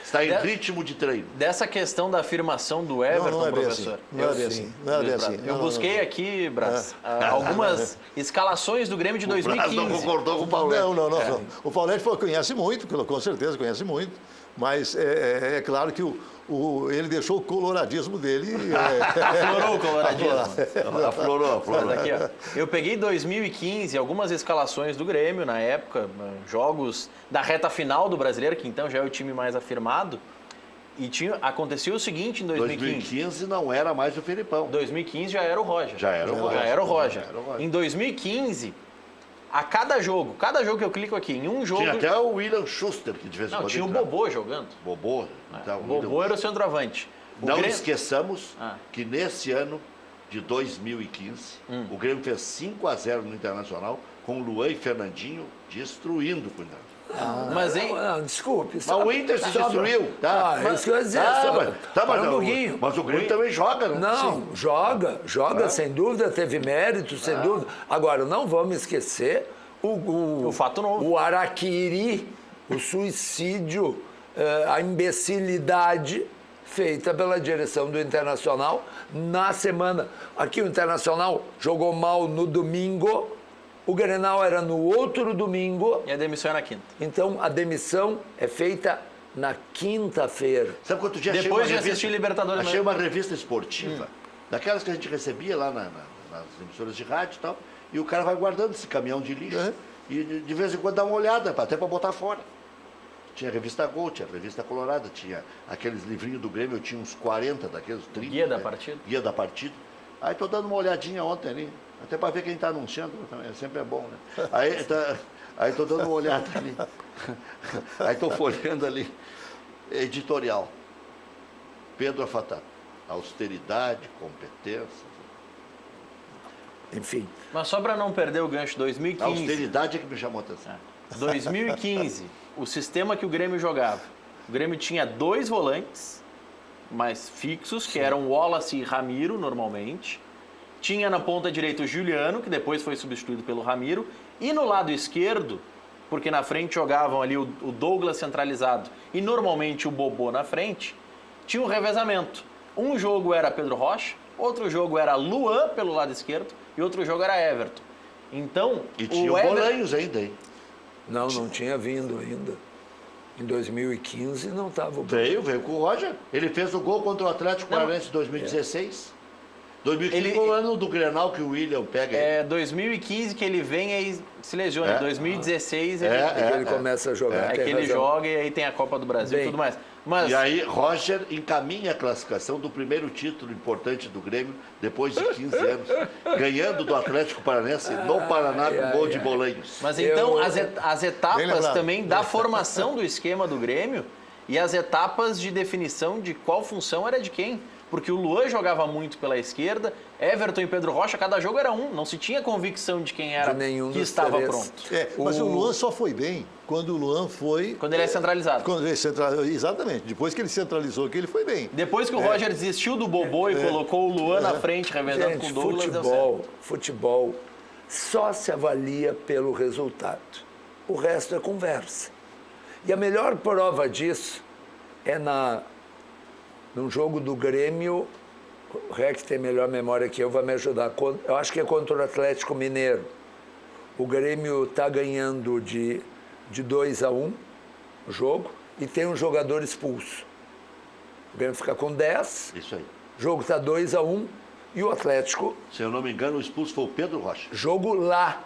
Está em ritmo de treino. Dessa questão da afirmação do Everton, não é bem professor. assim. Não é bem assim. Não é bem Luiz assim. Braga, eu Não, não, busquei não. aqui, Braz, algumas escalações do Grêmio de O Braz não 2015. concordou com o Pauletti. Não. O Pauletti conhece muito, com certeza conhece muito, mas é claro que ele deixou o coloradismo dele. Aflorou o coloradismo. Aflorou. Mas aqui, ó, eu peguei 2015, algumas escalações do Grêmio na época, jogos da reta final do Brasileiro, que então já é o time mais afirmado. E acontecia o seguinte em 2015. 2015 não era mais o Felipão. 2015 já era o Roger. Já era o Roger. Já era o Roger. Já era o Roger. Em 2015, a cada jogo que eu clico aqui, em um jogo... Tinha até o William Schuster, que de vez em Não, quando tinha o entrava. Bobô jogando. Bobô. Então, O Bobô era o centroavante. O Não Grêmio- esqueçamos Ah. que nesse ano de 2015, o Grêmio fez 5-0 no Internacional, com Luan e Fernandinho destruindo o Internacional. Mas, hein, Não, desculpe. Mas o Inter se destruiu, tá? Ah, isso que eu ia dizer. Mas um pouquinho. mas o Grêmio também joga, né? Não, joga, sem dúvida, teve mérito, sem dúvida. Agora, não vamos esquecer O fato novo. o araquiri, o suicídio, a imbecilidade feita pela direção do Internacional na semana. Aqui o Internacional jogou mal no domingo, o Grenal era no outro domingo, e a demissão é na quinta. então a demissão é feita na quinta-feira. Sabe quanto dia achei Depois uma de revista- assistir Libertadores, Achei uma revista esportiva, daquelas que a gente recebia lá nas emissoras de rádio e tal, e o cara vai guardando esse caminhão de lixo e de vez em quando dá uma olhada, até para botar fora. Tinha a revista Gol, tinha a revista Colorada, tinha aqueles livrinhos do Grêmio, eu tinha uns 40 daqueles, 30. Guia da partida? Guia da partida. Aí tô dando uma olhadinha ontem ali, até para ver quem está anunciando, também, sempre é bom, né? Aí tô dando uma olhada ali. Aí tô folheando ali. Editorial. Pedro Afatato. Austeridade, competência. Enfim, Mas só para não perder o gancho, A 2015. austeridade é que me chamou a atenção. 2015, o sistema que o Grêmio jogava. O Grêmio tinha 2 volantes mais fixos, que eram Wallace e Ramiro, normalmente. Tinha na ponta direita o Juliano, que depois foi substituído pelo Ramiro. E no lado esquerdo, porque na frente jogavam ali o Douglas centralizado e normalmente o Bobô na frente, tinha um revezamento. Um jogo era Pedro Rocha, outro jogo era Luan pelo lado esquerdo e outro jogo era Everton. Então, E tinha o Bolanhos ainda, hein? não tinha vindo ainda. Em 2015 não estava o Veio com o Roger. Ele fez o gol contra o Atlético Paranaense em 2016. 2015 Ele- foi o ano do Grenal que o William pega. É 2015 que ele vem e se lesiona. É. 2016 ele, É que ele começa a jogar. é tem que ele razão. joga e aí tem a Copa do Brasil Bem, e tudo mais. Mas E aí, Roger encaminha a classificação do primeiro título importante do Grêmio, depois de 15 anos, ganhando do Atlético Paranaense no Paraná com gol de Bolanhos. Mas então, Eu- as Bem etapas lembrado. também da formação do esquema do Grêmio e as etapas de definição de qual função era de quem. Porque o Luan jogava muito pela esquerda, Everton e Pedro Rocha, cada jogo era um. Não se tinha convicção de quem era De nenhum que dos estava três. pronto. Mas o Luan só foi bem quando o Luan foi... Quando ele é centralizado. Quando ele exatamente. Depois que ele centralizou aqui, ele foi bem. Depois que o Roger desistiu do Bobô e colocou o Luan na frente, revezando com Gente, o Douglas, deu certo. futebol só se avalia pelo resultado. O resto é conversa. E a melhor prova disso é num jogo do Grêmio, o Rec tem melhor memória que eu, vai me ajudar. Eu acho que é contra o Atlético Mineiro. O Grêmio está ganhando de 2-1 o jogo e tem um jogador expulso. O Grêmio fica com 10, Isso aí. o jogo está 2-1 e o Atlético, Se eu não me engano, o expulso foi o Pedro Rocha. jogo lá.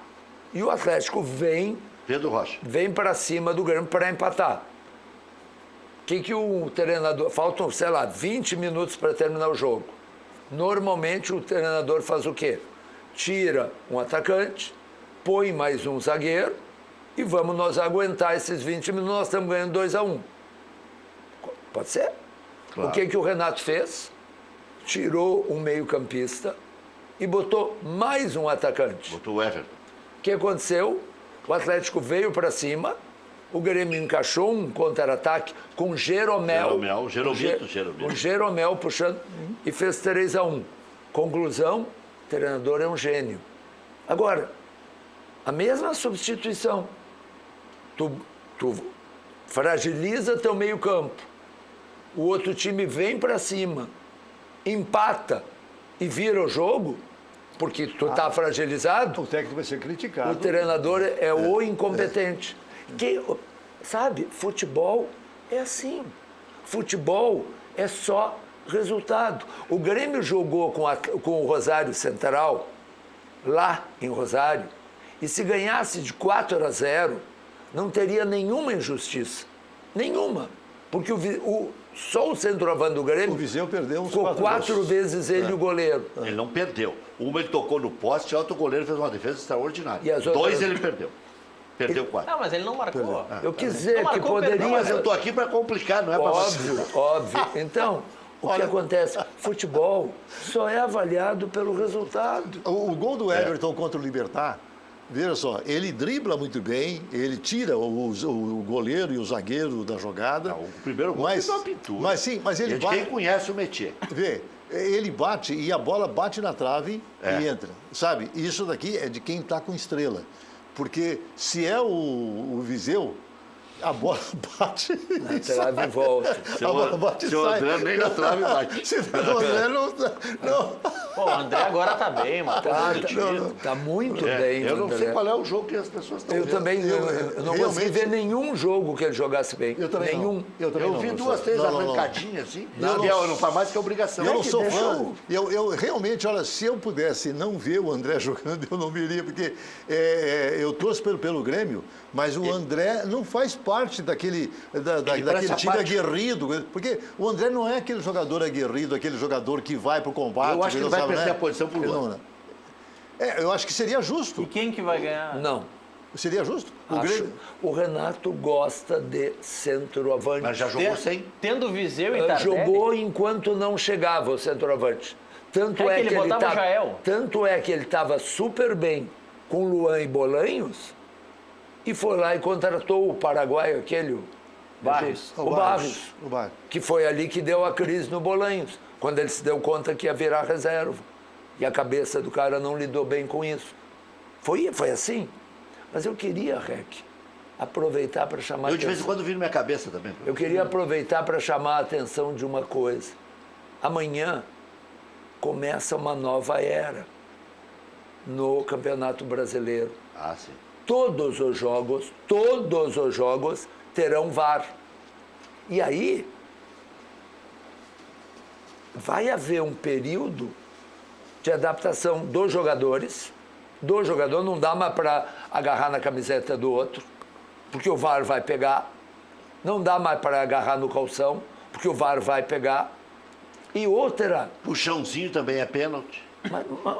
E o Atlético vem Pedro Rocha. para cima do Grêmio para empatar. O que o treinador... Faltam, sei lá, 20 minutos para terminar o jogo. Normalmente o treinador faz o quê? Tira um atacante, põe mais um zagueiro e vamos nós aguentar esses 20 minutos. Nós estamos ganhando 2-1. Pode ser? Claro. O que o Renato fez? Tirou um meio-campista e botou mais um atacante. Botou o Everton. O que aconteceu? O Atlético veio para cima, o Grêmio encaixou um contra-ataque com Jeromel. Jeromito. O Jeromel puxando e fez 3-1. Conclusão, o treinador é um gênio. Agora, a mesma substituição. Tu fragiliza teu meio-campo. O outro time vem para cima, empata e vira o jogo, porque tu tá fragilizado. O técnico vai ser criticado. O treinador é o incompetente. Sabe, futebol é assim. Futebol é só resultado. O Grêmio jogou com o Rosário Central, lá em Rosário, e se ganhasse de 4-0, não teria nenhuma injustiça. Nenhuma. Porque só o centroavante do Grêmio O Viseu perdeu uns ficou 4 vezes ele e o goleiro. Ele não perdeu. Uma ele tocou no poste, a outra o goleiro fez uma defesa extraordinária. E as outras- 2 ele perdeu. Perdeu 4. Ah, mas ele não marcou. Eu quis dizer Não que marcou, poderia... perdão, Mas eu tô aqui para complicar, não é para Óbvio. Então, o que acontece? Futebol só é avaliado pelo resultado. O gol do Everton contra o Libertad, veja só, ele dribla muito bem, ele tira o goleiro e o zagueiro da jogada. Não, o primeiro gol mas, foi uma pintura. mas É ele de vai... quem conhece o métier. Vê, ele bate e a bola bate na trave e entra. Sabe? Isso daqui é de quem está com estrela. Porque se é o Viseu, a bola bate Na trave e volta. A bola bate e Seu sai. André nem na trave bate. Se o André não. Pô, o André agora tá bem, mano. Tá muito bem. Eu não sei André. qual é o jogo que as pessoas estão Eu vendo. também eu não consegui realmente- ver nenhum jogo que ele jogasse bem. Eu também nenhum. não. Eu também Eu não, vi professor. 2, 3 Não, não, não. arrancadinhas assim. Eu Não faz mais que obrigação. Eu não que sou deixa fã. Eu realmente, olha, se eu pudesse não ver o André jogando, eu não viria, porque eu torço pelo Grêmio, mas o André não faz parte daquele parece time apático. aguerrido. Porque o André não é aquele jogador aguerrido, aquele jogador que vai pro combate. Eu acho que ele não vai sabe, perder né? a posição pro Ele Luan. não, né? Eu acho que seria justo. E quem que vai ganhar? Não. Seria justo. O Acho. Grêmio. O Renato gosta de centroavante. Mas já jogou sem. Tendo Viseu e Tardelli. Jogou enquanto não chegava o centroavante. Tanto É é, que que ele ele botava o tava, Jael. tanto é que ele estava super bem com Luan e Bolanhos e foi lá e contratou o paraguaio, aquele Barrios. o Barrios, O Barrios. que foi ali que deu a crise no Bolanhos, quando ele se deu conta que ia virar reserva. E a cabeça do cara não lidou bem com isso. Foi assim. Mas eu queria, Rec, aproveitar para chamar Eu de vez em atenção. quando viro minha cabeça também. Eu queria aproveitar para chamar a atenção de uma coisa. Amanhã começa uma nova era no Campeonato Brasileiro. Ah, sim. Todos os jogos terão VAR. E aí vai haver um período de adaptação dos jogadores. Do jogador, não dá mais para agarrar na camiseta do outro, porque o VAR vai pegar. Não dá mais para agarrar no calção, porque o VAR vai pegar. E outra... Puxãozinho também é pênalti.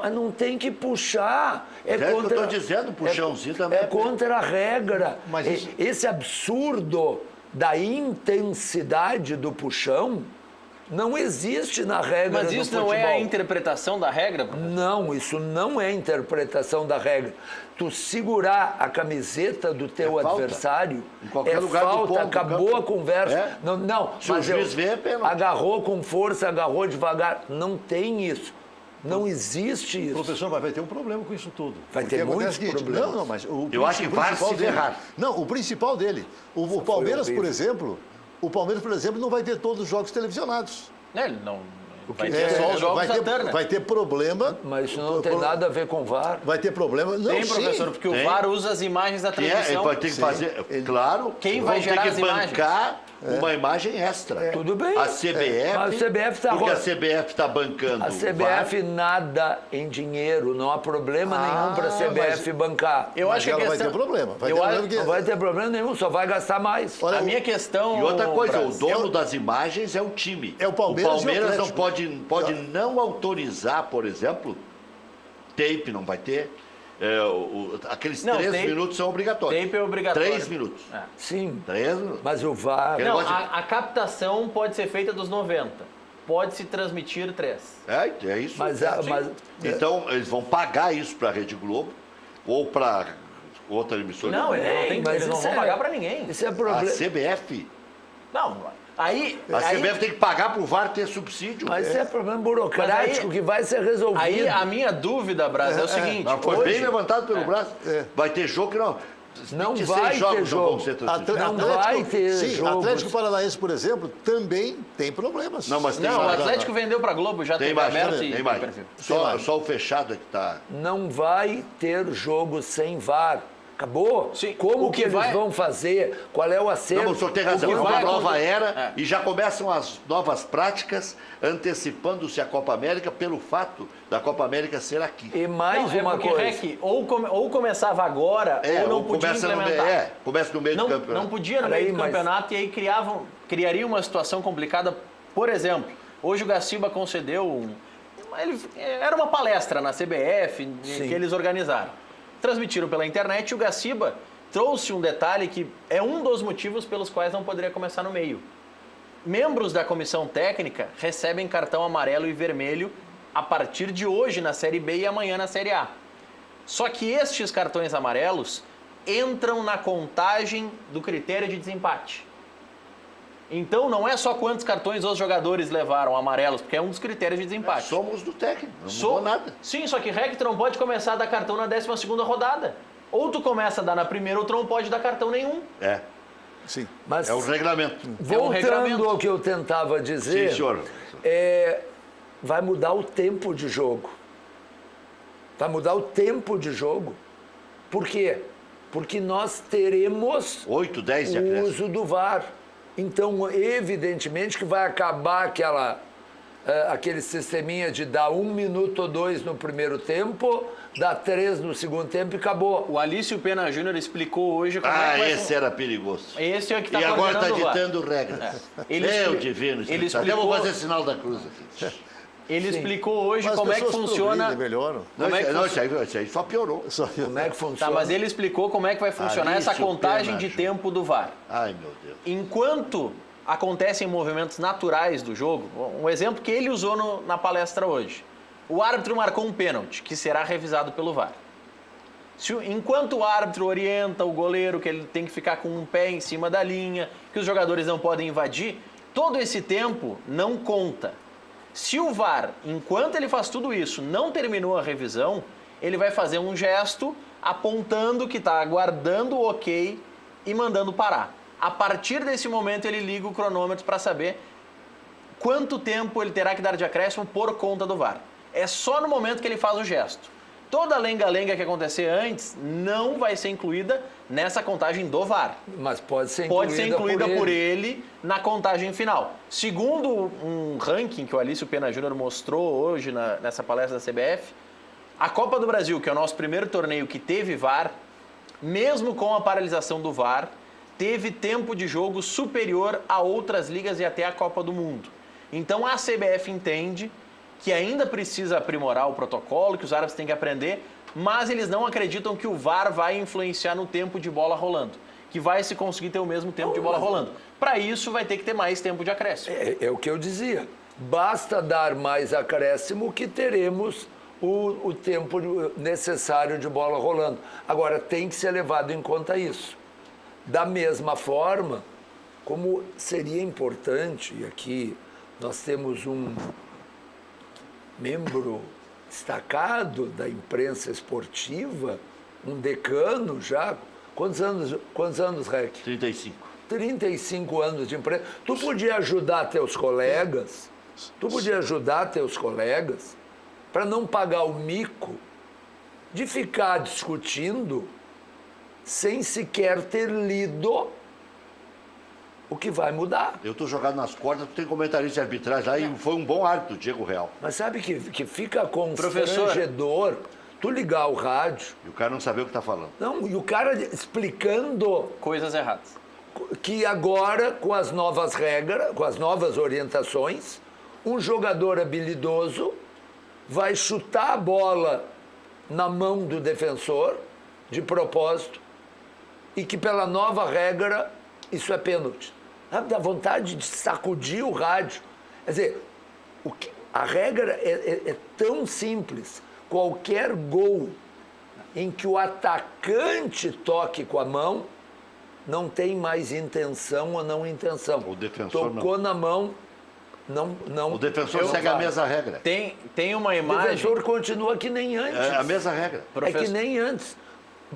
Mas não tem que puxar. É o que eu estou dizendo, puxãozinho também. É contra a regra. Mas isso- Esse absurdo da intensidade do puxão não existe na regra Mas do isso futebol. não é a interpretação da regra, professor? Não, isso não é interpretação da regra. Tu segurar a camiseta do teu É falta. adversário Em qualquer é lugar do falta, ponto do acabou campo. a conversa. É. Não, Se o mas juiz vê, é pênalti. agarrou com força, agarrou devagar. Não tem isso. Não existe isso. Professor, mas vai ter um problema com isso tudo. Vai Porque ter acontece muitos o seguinte, problemas. Não, mas Eu acho que vai principal se dele. ferrar. Não, o principal dele. O Palmeiras, por exemplo, não vai ter todos os jogos televisionados. Ele não... Vai ter só os jogos da Turner. vai ter problema. Mas isso não tem nada a ver com VAR. Vai ter problema. Não, Tem, sim. professor, porque Tem. o VAR usa as imagens da Que ele transmissão. vai ter que fazer, claro, Quem vai vão ter gerar que as imagens? bancar uma imagem extra. Tudo bem. A CBF, Mas a CBF tá porque a ro- CBF está bancando A o CBF VAR. nada em dinheiro, não há problema nenhum para a CBF bancar. Eu Mas acho que a ela vai questão... ter problema. Vai Eu ter acho- problema Não porque- vai ter problema nenhum, só vai gastar mais. Olha, A minha questão... E outra coisa, o Brasil, dono das imagens é o time. É o Palmeiras e o Palmeiras não Atlético. pode não autorizar, por exemplo, tape não vai ter. Aqueles Não, 3 tape- minutos são obrigatórios. tape é obrigatório. 3 minutos. É. Sim, 3 minutos. mas o VAR... Ele Não, gosta de- a captação pode ser feita dos 90. Pode-se transmitir 3. É isso. Mas, Sim. mas Então, eles vão pagar isso para a Rede Globo ou para outra emissora. Não, eles não isso vão pagar para ninguém. Isso é A problema. CBF. Não, aí... A aí- CBF tem que pagar para o VAR ter subsídio. Mas isso é problema burocrático Mas aí- que vai ser resolvido. Aí a minha dúvida, Brasil, é o seguinte... Não, foi hoje- bem levantado pelo braço. Vai ter jogo que não. Não 26 vai ter jogos não jogo. vão ser transmitidos. Não vai ter Sim, jogos. Atlético Paranaense, por exemplo, também tem problemas. Não, mas tem Não, o mais. Atlético vendeu para Globo, já Tem tem mais, aberto tem e mais. perfil. Só o fechado é que está. Não vai ter jogo sem VAR. Acabou? Sim, Como o que que eles vai- vão fazer? Qual é o acerto? Não, o senhor tem razão, que é uma vai nova acontecer- era É. e já começam as novas práticas antecipando-se a Copa América pelo fato da Copa América ser aqui. E mais Não, uma porque, coisa. Rec, ou começava agora, ou não podia começa implementar. começa no meio Não, do campeonato. não podia no Peraí, meio do mas- campeonato e aí criaria uma situação complicada. Por exemplo, hoje o Gaciba concedeu era uma palestra na CBF Sim. que eles organizaram. Transmitiram pela internet e o Gaciba trouxe um detalhe que é um dos motivos pelos quais não poderia começar no meio. Membros da comissão técnica recebem cartão amarelo e vermelho a partir de hoje na Série B e amanhã na Série A. Só que estes cartões amarelos entram na contagem do critério de desempate. Então não é só quantos cartões os jogadores levaram amarelos, porque é um dos critérios de desempate. Somos do técnico, não mudou nada. Sim, só que Rec, tu não pode começar a dar cartão na 12ª rodada. Ou tu começa a dar na primeira, ou tu não pode dar cartão nenhum. É, Sim. Mas é o regulamento. voltando regulamento. ao que eu tentava dizer, Sim, senhor. Vai mudar o tempo de jogo. Vai mudar o tempo de jogo. Por quê? Porque nós teremos 8, 10 de o acréscimo. uso do VAR. Então, evidentemente que vai acabar aquele sisteminha de dar 1 minuto ou 2 no primeiro tempo, dar 3 no segundo tempo e acabou. O Alício Pena Júnior explicou hoje como é Ah, que vai esse era perigoso. Esse é o que está E agora está coordenando o VAR. ditando regras. Ele Meu expli- divino, ele Espírito Santo. Até vou explicou- fazer sinal da cruz aqui. Ele explicou hoje Mas as como é que pessoas funciona... progridem, melhoram. Não, Como é que isso aí só piorou. Como é que funciona? Tá, mas ele explicou como é que vai funcionar Alício essa contagem Pena de Júnior. tempo do VAR. Ai, meu Deus. Enquanto acontecem movimentos naturais do jogo, um exemplo que ele usou na palestra hoje. O árbitro marcou um pênalti, que será revisado pelo VAR. Enquanto o árbitro orienta o goleiro que ele tem que ficar com um pé em cima da linha, que os jogadores não podem invadir, todo esse tempo não conta. Se o VAR, enquanto ele faz tudo isso, não terminou a revisão, ele vai fazer um gesto apontando que está aguardando o ok e mandando parar. A partir desse momento, ele liga o cronômetro para saber quanto tempo ele terá que dar de acréscimo por conta do VAR. É só no momento que ele faz o gesto. Toda a lenga-lenga que acontecer antes não vai ser incluída nessa contagem do VAR. Mas pode ser Incluída por por ele. ele na contagem final. Segundo um ranking que o Alício Pena Júnior mostrou hoje nessa palestra da CBF, a Copa do Brasil, que é o nosso primeiro torneio que teve VAR, mesmo com a paralisação do VAR, teve tempo de jogo superior a outras ligas e até a Copa do Mundo. Então a CBF entende que ainda precisa aprimorar o protocolo, que os árbitros têm que aprender, mas eles não acreditam que o VAR vai influenciar no tempo de bola rolando, que vai se conseguir ter o mesmo tempo de bola rolando. Para isso vai ter que ter mais tempo de acréscimo. É o que eu dizia. Basta dar mais acréscimo que teremos o tempo necessário de bola rolando. Agora, tem que ser levado em conta isso. Da mesma forma, como seria importante, e aqui nós temos um membro destacado da imprensa esportiva, um decano já. Quantos anos, Rec? 35. 35 anos de imprensa. Tu podia ajudar teus colegas para não pagar o mico de ficar discutindo sem sequer ter lido o que vai mudar. Eu estou jogado nas cordas, tu tem comentarista de arbitragem lá e foi um bom árbitro, Diego Real. Mas sabe que fica constrangedor tu ligar o rádio. E o cara não saber o que está falando. Não, e o cara explicando Coisas erradas. que agora, com as novas regras, com as novas orientações, um jogador habilidoso vai chutar a bola na mão do defensor, de propósito, e que pela nova regra isso é pênalti. Dá vontade de sacudir o rádio. Quer dizer, a regra é tão simples. Qualquer gol em que o atacante toque com a mão, não tem mais intenção ou não intenção. O defensor tocou na mão, não. O defensor segue a mesma regra. Tem uma O imagem... defensor continua que nem antes. É a mesma regra. É que nem antes.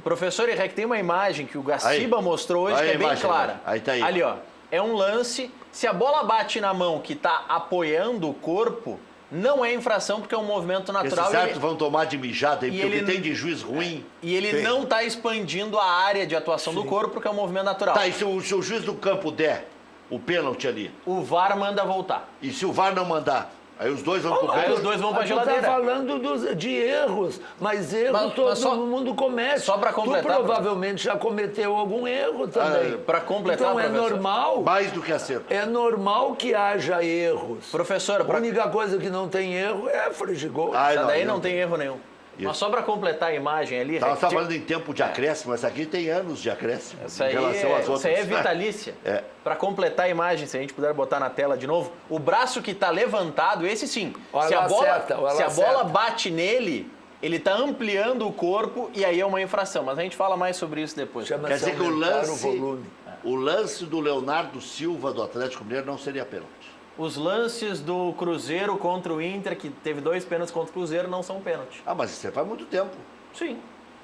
Professor Irek, tem uma imagem que o Gaciba Aí. mostrou hoje Aí que é a bem imagem, clara. aí tá aí. Ali, ó. É um lance. Se a bola bate na mão que está apoiando o corpo, não é infração porque é um movimento natural. Esses árbitros vão tomar de mijada aí, e porque o ele- que tem de juiz ruim. E ele Tem. não está expandindo a área de atuação do corpo porque é um movimento natural. Tá, e se o juiz do campo der o pênalti ali, O VAR manda voltar. e se o VAR não mandar, aí os dois vão pro Aí campo. os dois vão pra Tu tá geladeira. falando de erros, mas erros Mas todo só- mundo comete. só pra completar, Tu provavelmente já cometeu algum erro também. Pra completar, então é professor. normal. Mais do que acerto. É normal que haja erros. Professor, A única coisa que não tem erro é frigigol. Ah, essa daí eu- não tem erro nenhum. Isso. Mas só para completar a imagem ali... Nós Irek, estamos falando em tempo de acréscimo, mas aqui tem anos de acréscimo Isso em aí, relação às outras. isso aí é vitalícia. É. Para completar a imagem, se a gente puder botar na tela de novo, o braço que está levantado, esse sim. Olha Se a lá, bola, acerta, olha se lá, a bola acerta. bate nele, ele está ampliando o corpo e aí é uma infração. Mas a gente fala mais sobre isso depois. Chama- Quer dizer que aumentar o volume. o lance do Leonardo Silva do Atlético Mineiro não seria pênalti. Os lances do Cruzeiro contra o Inter, que teve 2 pênaltis contra o Cruzeiro, não são pênalti. Ah, mas isso faz muito tempo. Sim,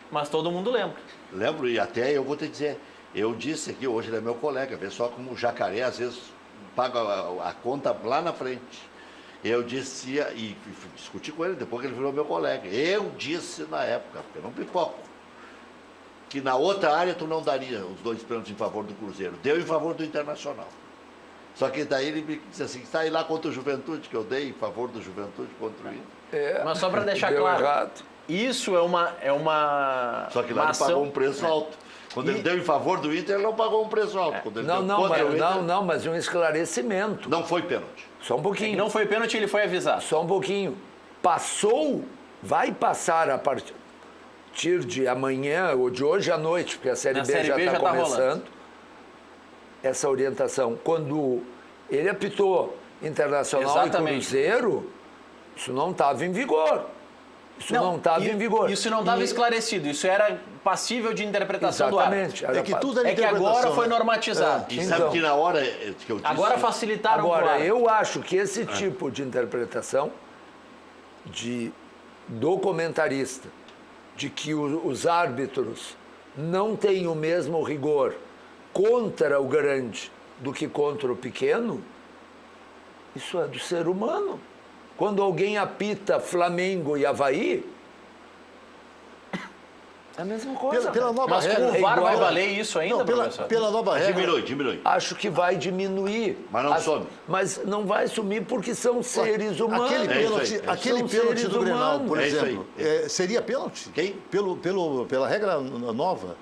mas todo mundo lembra. Lembro, e até eu vou te dizer, eu disse aqui, hoje ele é meu colega, vê só como o Jacaré às vezes paga a conta lá na frente. Eu disse, e discuti com ele depois que ele virou meu colega, eu disse na época, eu não pipoco, que na outra área tu não daria os 2 pênaltis em favor do Cruzeiro, deu em favor do Internacional. Só que daí ele me disse assim, está aí lá contra o Juventude, que eu dei em favor do Juventude contra o Inter. Mas só para deixar Deu claro, errado. isso é uma Só que lá uma ele pagou ação- um preço alto. Quando ele E- deu em favor do Inter, ele não pagou um preço alto. Quando ele Não, deu não, contra o Inter, mas um esclarecimento. não foi pênalti. Só um pouquinho. Não foi pênalti, ele foi avisado. Só um pouquinho. Passou, vai passar a partir de amanhã ou de hoje à noite, porque a Série A B Série já B está já tá rolando. começando, essa orientação. Quando ele apitou Internacional Exatamente. e Cruzeiro, isso não estava em vigor. Isso não estava em vigor. Isso não estava E- esclaecido, isso era passível de interpretação do árbitro. Exatamente. É que tudo É que agora interpretação, foi né? normatizado. E Então. sabe que na hora que eu disse... Agora facilitaram pro Agora, árbitro. eu acho que esse tipo de interpretação do comentarista, de que os árbitros não têm o mesmo rigor contra o grande do que contra o pequeno, isso é do ser humano. Quando alguém apita Flamengo e Avaí, É a mesma coisa. Pela nova Mas com regra. o VAR vai igual- valer isso ainda, Não, professor? pela nova regra. Diminui. Acho que vai diminuir. Mas não some. Mas não vai sumir porque são seres humanos. Aquele É isso pênalti, aí. aquele São pênalti seres do Grenal, por humanos. É isso aí. exemplo, seria pênalti? Quem? Pela regra nova,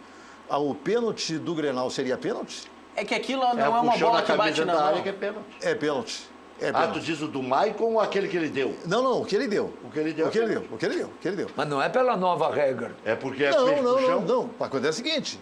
o pênalti do Grenal seria pênalti? É que aquilo não é o uma puxão bola na que bate camisa na da mão. área que é pênalti. É pênalti. É Ah, tu pênalti. diz o do Maicon ou aquele que ele deu? Não, o que ele deu. O que ele deu. O que ele deu. O que ele deu. Mas não é pela nova regra. É porque é Não. puxão? Acontece o seguinte.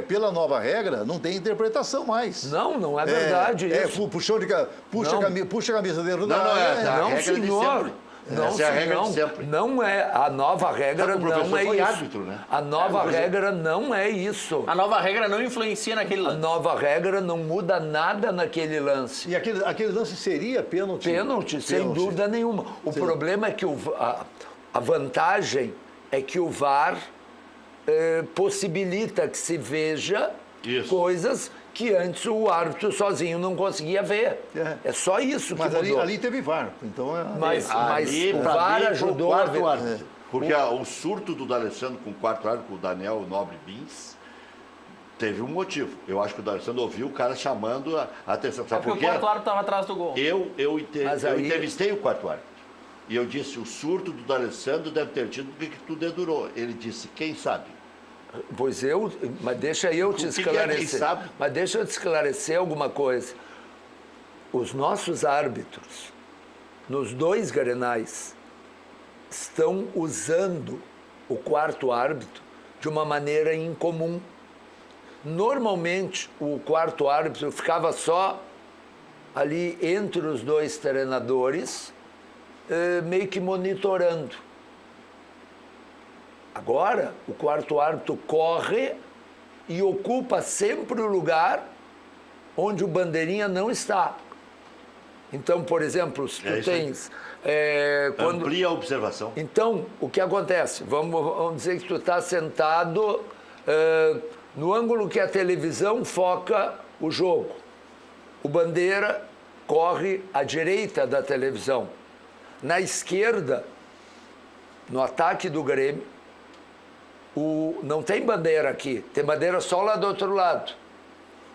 Pela nova regra, não tem interpretação mais. Não é verdade isso. Puxão de puxa a camisa dentro da Não, área. a Não, regra de senhor. sempre. Não, Essa é a regra não, de sempre. não é. A nova regra Sabe, o professor não é foi isso. árbitro, né? A nova Mas regra não é isso. A nova regra não influencia naquele A lance. nova regra não muda nada naquele lance. E aquele lance seria pênalti? Pênalti, sem dúvida nenhuma. O problema é que a vantagem é que o VAR possibilita que se veja Isso. coisas que antes o árbitro sozinho não conseguia ver. É só isso que Mas mudou. ali teve VAR. Então Mas Ali, o pra VAR mim, foi o ajudou a quarto ver. árbitro. Porque o surto do D'Alessandro com o quarto árbitro, com o Daniel Nobre Bins, teve um motivo. Eu acho que o D'Alessandro ouviu o cara chamando a atenção. É Sabe porque por o quê? quarto árbitro estava atrás do gol. Eu Mas aí- entrevistei o quarto árbitro. E eu disse, o surto do D'Alessandro deve ter tido porque que tu dedurou. Ele disse, quem sabe? Mas deixa eu te O que que é, quem esclarecer. sabe? Mas deixa eu te esclarecer alguma coisa. Os nossos árbitros, nos 2 Grenais, estão usando o quarto árbitro de uma maneira incomum. Normalmente, o quarto árbitro ficava só ali entre os 2 treinadores, meio que monitorando. Agora, o quarto árbitro corre e ocupa sempre o lugar onde o bandeirinha não está. Então, por exemplo, se É tu isso aí. tens... quando... Amplia a observação. Então, o que acontece? Vamos dizer que tu está sentado no ângulo que a televisão foca o jogo. O bandeira corre à direita da televisão. Na esquerda, no ataque do Grêmio, não tem bandeira aqui, tem bandeira só lá do outro lado.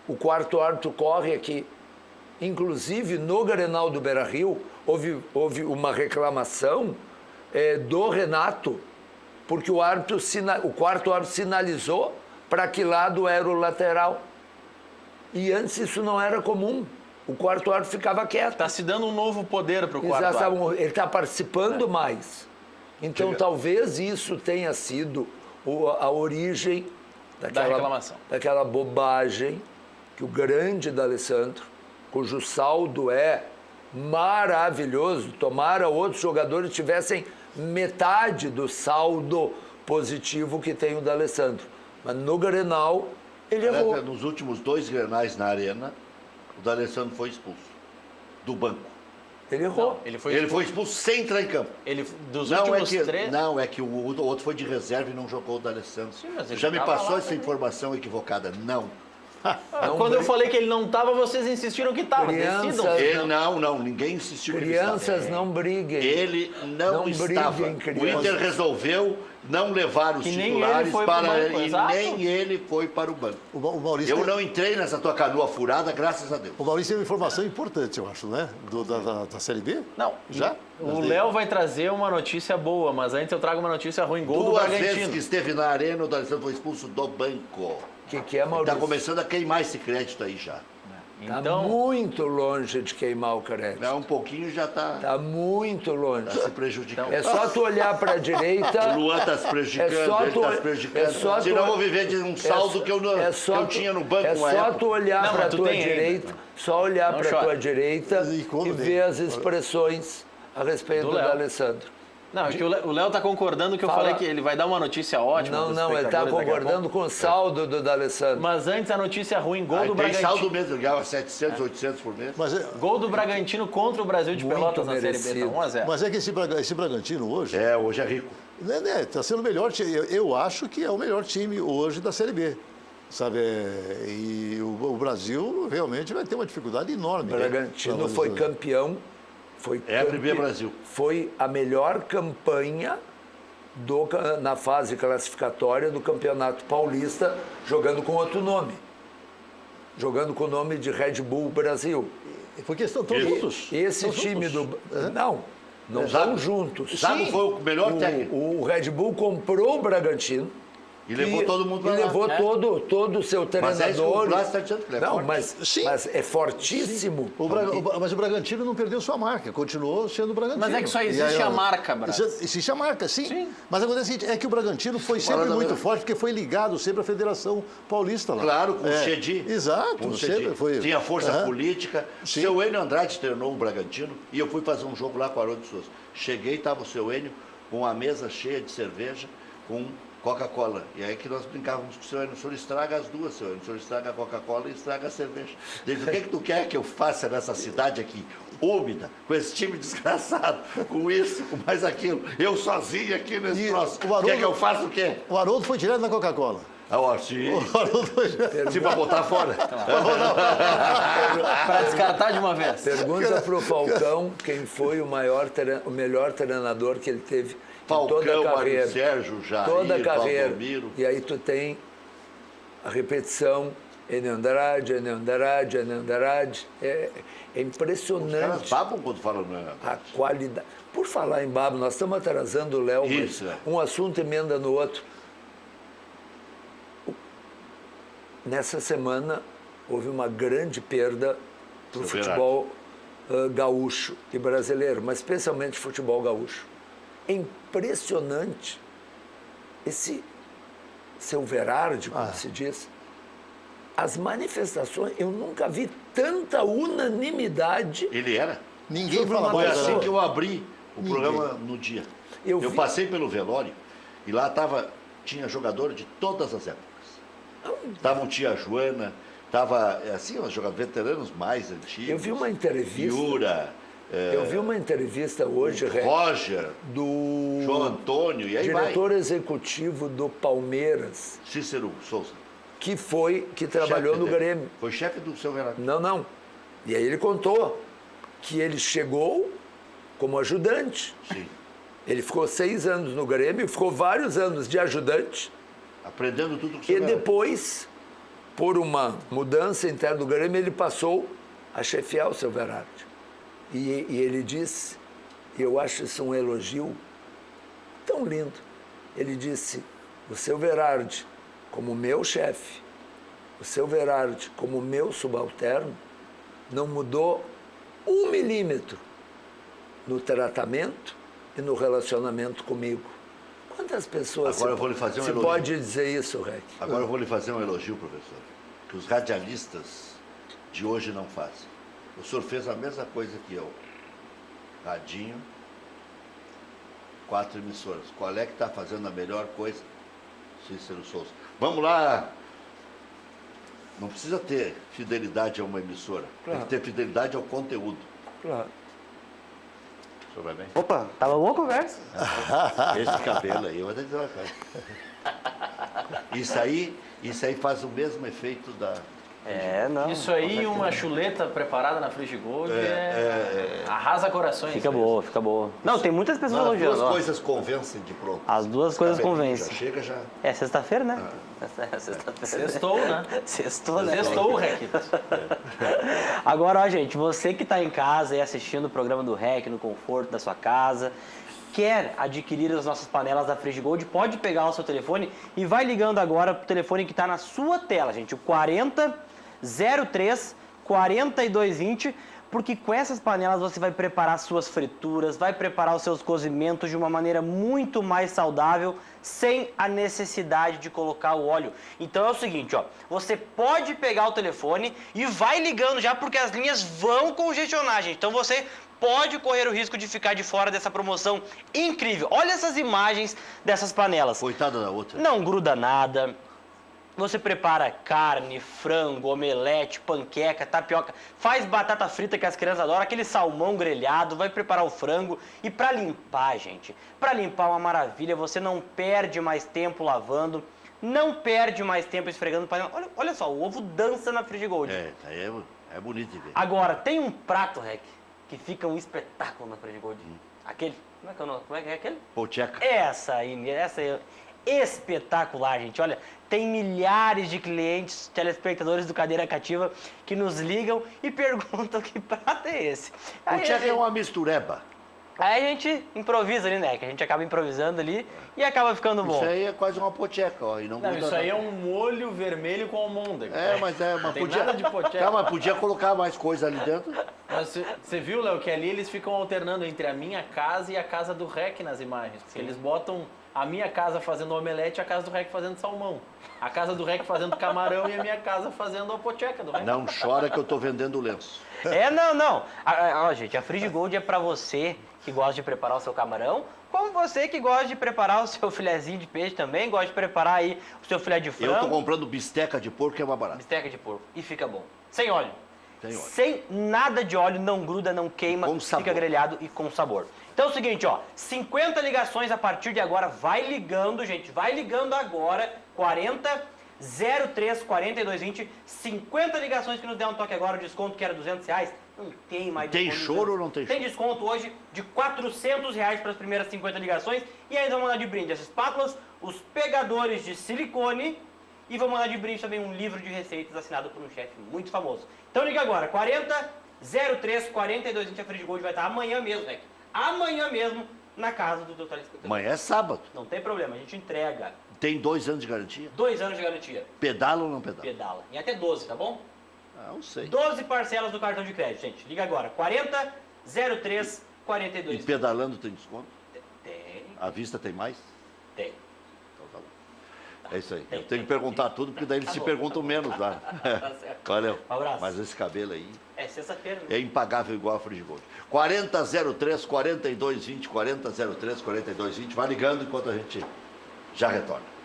O quarto árbitro corre aqui. Inclusive, no Grenal do Beira-Rio, houve uma reclamação do Renato, porque o quarto árbitro sinalizou para que lado era o lateral. E antes isso não era comum. O quarto árbitro ficava quieto. Está se dando um novo poder para o quarto árbitro. Ele está participando mais. Então, talvez isso tenha sido a origem reclamação. daquela bobagem que o grande D'Alessandro, cujo saldo é maravilhoso, tomara outros jogadores tivessem metade do saldo positivo que tem o D'Alessandro. Mas no Grenal, ele errou. Nos últimos 2 Grenais na Arena, o D'Alessandro foi expulso do banco. Ele errou. Não, Ele foi expulso sem entrar em campo. Dos Não últimos é, que, 3... não, é que o outro foi de reserva e não jogou o D'Alessandro. Sim, mas ele Já me tava passou lá essa também. informação equivocada. Não. Quando eu falei que ele não estava, vocês insistiram que estava. Crianças- Decidam. Ele não, ninguém insistiu que ele estava. Crianças, não briguem. Ele não estava. briguem, O crianças. Inter resolveu não levar os Que nem titulares ele foi pro para banco, e exato. nem ele foi para o banco. O Maurício, Eu não entrei nessa tua canoa furada, graças a Deus. o Maurício tem uma informação importante, eu acho, né? Da Série B? Não, Já? o Léo vai trazer uma notícia boa, mas antes eu trago uma notícia ruim. Gol do 2 vezes Bragantino. que esteve na arena, o D'Alessandro foi expulso do banco. O que é, Está Maurício? começando a queimar esse crédito aí já. Está Então, muito longe de queimar o crédito. Um pouquinho já está Está muito longe. se prejudicando. É só tu olhar para a direita. O Luan está se prejudicando, É só ele tu- está se prejudicando. é só Senão tu- eu vou viver de um saldo que eu, não, que eu tinha no banco É uma só época. tu olhar Não, para a mas tu tua tem ainda. direita, só olhar Não para a chora. tua direita E quando e vem? ver as expressões a respeito Do do Léo. D'Alessandro. não, é que o Léo está concordando que eu Fala. falei que ele vai dar uma notícia ótima. Não, pros não, ele está espectadores daqui a concordando com o saldo do D'Alessandro. Mas antes a notícia ruim, gol Aí do tem saldo Bragantino. mesmo, ele ganhava 700, 800 por mês. Mas Gol do Bragantino contra o Brasil de Muito Pelotas na Série B, merecido. tá 1-0. mas é que esse Bragantino hoje, Hoje é rico. está sendo o melhor time. Eu acho que é o melhor time hoje da Série B. Sabe? E o Brasil realmente vai ter uma dificuldade enorme. O Bragantino foi campeão. É a primeira Brasil. Foi a melhor campanha na fase classificatória do Campeonato Paulista, jogando com outro nome. Jogando com o nome de Red Bull Brasil. Porque estão todos juntos. Esse Estão time juntos. Não estão juntos. Zago foi o melhor técnico. O Red Bull comprou o Bragantino. E levou todo mundo pra E lá. levou todo o seu treinador. Mas é isso que o Blas está dizendo, que ele é Não, forte. mas é fortíssimo. Mas o Bragantino não perdeu sua marca, continuou sendo o Bragantino. Mas é que só E existe aí, a marca, Braz. Existe a marca, sim. Mas acontece o seguinte, é que o Bragantino foi sempre Falando muito da- forte, porque foi ligado sempre à Federação Paulista lá. Claro, com o Chedi. Exato, Com o sempre Chedi. foi. Tinha força Aham. política. Sim. Seu Enio Andrade treinou o Bragantino e eu fui fazer um jogo lá com o Haroldo de Souza. Cheguei, estava o seu Enio com uma mesa cheia de cerveja, com Coca-Cola. E aí que nós brincávamos com o seu Enio, o senhor estraga as duas, seu Enio. O senhor estraga a Coca-Cola e estraga a cerveja. Ele disse, o que tu quer que eu faça nessa cidade aqui, úmida, com esse time desgraçado, com isso, com mais aquilo, eu sozinho aqui nesse E troço. o Haroldo- Quer que eu faça o quê? O Haroldo foi direto na Coca-Cola. Ah, ó, sim. O Haroldo foi direto. Se vai botar fora. Para descartar de uma vez. Pergunta pro Falcão quem foi o melhor treinador que ele teve em toda Falcão, a carreira. Mário Sérgio, Jair, Toda a carreira. Valdomiro. E aí tu tem a repetição, Enio Andrade. É Os caras impressionante babam quando falam, né? a qualidade. Por falar em babo, nós estamos atrasando o Léo, mas Isso, é. um assunto emenda no outro. Nessa semana houve uma grande perda para o Isso é futebol gaúcho e brasileiro, mas especialmente futebol gaúcho. É impressionante esse seu Verardi, como se diz. As manifestações, eu nunca vi tanta unanimidade. Ele era. Ninguém Sobre fala uma Foi mais. assim pessoa. que eu abri o Ninguém. programa no dia. Eu Eu vi- passei pelo velório e lá tinha jogador de todas as épocas. Tava o tia Joana, tava assim, os jogadores veteranos mais antigos. Eu vi uma entrevista. Yura, Eu vi uma entrevista hoje, Ré, Roger, do João Antônio, e aí diretor executivo do Palmeiras, vai. Cícero Souza. que trabalhou Chefe no dele. Grêmio. Foi chefe do seu Renato. Não. E aí ele contou que ele chegou como ajudante. Sim. Ele ficou 6 anos no Grêmio, ficou vários anos de ajudante. Aprendendo tudo com o seu E Renato. depois, por uma mudança interna do Grêmio, ele passou a chefiar o seu Verardi. E ele disse, e eu acho isso um elogio tão lindo, ele disse, o seu Verardi, como meu chefe, o seu Verardi, como meu subalterno, não mudou 1 milímetro no tratamento e no relacionamento comigo. Quantas pessoas Agora eu vou lhe fazer um se elogio. pode dizer isso, Rec? Agora eu vou lhe fazer um elogio, professor, que os radialistas de hoje não fazem. O senhor fez a mesma coisa que eu. Radinho, 4 emissoras. Qual é que está fazendo a melhor coisa? Cícero Souza. Vamos lá. Não precisa ter fidelidade a uma emissora. Claro. Tem que ter fidelidade ao conteúdo. Claro. O senhor vai bem? Opa, tava boa a conversa. Esse cabelo aí, eu vou até dizer uma coisa. Isso aí faz o mesmo efeito da... Não. Isso aí, uma chuleta preparada na Frigigold arrasa corações. Fica boa, fica boa. Não, tem muitas pessoas As elogiando. duas ó. coisas convencem de pronto. As duas coisas Cabelinho convencem. Já chega, já... É sexta-feira, né? É sexta-feira. Sextou, né? Sextou, né? Sextou, Requito. Agora, ó, gente, você que está em casa e assistindo o programa do REC no conforto da sua casa, quer adquirir as nossas panelas da Frigigold, pode pegar o seu telefone e vai ligando agora pro telefone que está na sua tela, gente, o 40 03 4220, porque com essas panelas você vai preparar suas frituras, vai preparar os seus cozimentos de uma maneira muito mais saudável, sem a necessidade de colocar o óleo. Então é o seguinte, ó, você pode pegar o telefone e vai ligando já, porque as linhas vão congestionar, gente. Então você pode correr o risco de ficar de fora dessa promoção incrível. Olha essas imagens dessas panelas. Coitada da outra. Não gruda nada. Você prepara carne, frango, omelete, panqueca, tapioca, faz batata frita que as crianças adoram, aquele salmão grelhado, vai preparar o frango. E para limpar, gente, para limpar é uma maravilha, você não perde mais tempo lavando, não perde mais tempo esfregando o panela. Olha só, o ovo dança na Frigigold. É bonito de ver. Agora, tem um prato, Rec, que fica um espetáculo na Frigigold. Aquele. Como é que é aquele? Pocheca. Essa é espetacular, gente. Olha, tem milhares de clientes, telespectadores do Cadeira Cativa que nos ligam e perguntam que prato é esse. Pocheca é uma mistureba. Aí a gente improvisa ali, né? Que a gente acaba improvisando ali e acaba ficando bom. Isso aí é quase uma pocheca, ó. E não, Não, gruda isso aí é nada. um molho vermelho com almôndega. Mas é uma Não tem podia. nada de pocheca. Tá, mas podia colocar mais coisa ali dentro. Mas você viu, Léo, que ali eles ficam alternando entre a minha casa e a casa do Rec nas imagens. Porque eles botam a minha casa fazendo omelete e a casa do Rec fazendo salmão. A casa do Rec fazendo camarão e a minha casa fazendo a pocheca do Rec. Não chora que eu tô vendendo lenço. Não. Ó, gente, a Frigigold é pra você que gosta de preparar o seu camarão, como você que gosta de preparar o seu filezinho de peixe também, gosta de preparar aí o seu filé de frango. Eu tô comprando bisteca de porco, que é mais barato. Bisteca de porco. E fica bom. Sem óleo. Sem óleo. Sem nada de óleo, não gruda, não queima, Com sabor. fica grelhado e com sabor. Então é o seguinte, ó, 50 ligações a partir de agora, vai ligando, gente, vai ligando agora, 40 03 42 20, 50 ligações que nos der um toque agora, o desconto que era R$200, não tem mais Tem desconto. choro ou não tem Tem choro? desconto hoje de R$400 para as primeiras 50 ligações e ainda vamos mandar de brinde as espátulas, os pegadores de silicone e vamos mandar de brinde também um livro de receitas assinado por um chefe muito famoso. Então liga agora, 40 03 42 20, a Frigigold vai estar amanhã mesmo, né? Amanhã mesmo na casa do Dr. Amanhã é sábado. Não tem problema, a gente entrega. Tem 2 anos de garantia. 2 anos de garantia. Pedala ou não pedala? Pedala. Em até 12, tá bom? Ah, não sei. 12 parcelas do cartão de crédito, gente. Liga agora. 40 03 42. E pedalando tem desconto? Tem, À vista tem mais? tem. Então tá bom. É isso aí. Tem, Eu tenho que tem. perguntar tudo, porque daí eles Tá se bom. perguntam menos lá. Tá certo. Valeu. Um abraço. Mas esse cabelo aí É sexta-feira, né? é impagável igual a Frigigold. 4003 4220, 4003 4220. Vai ligando enquanto a gente já retorna.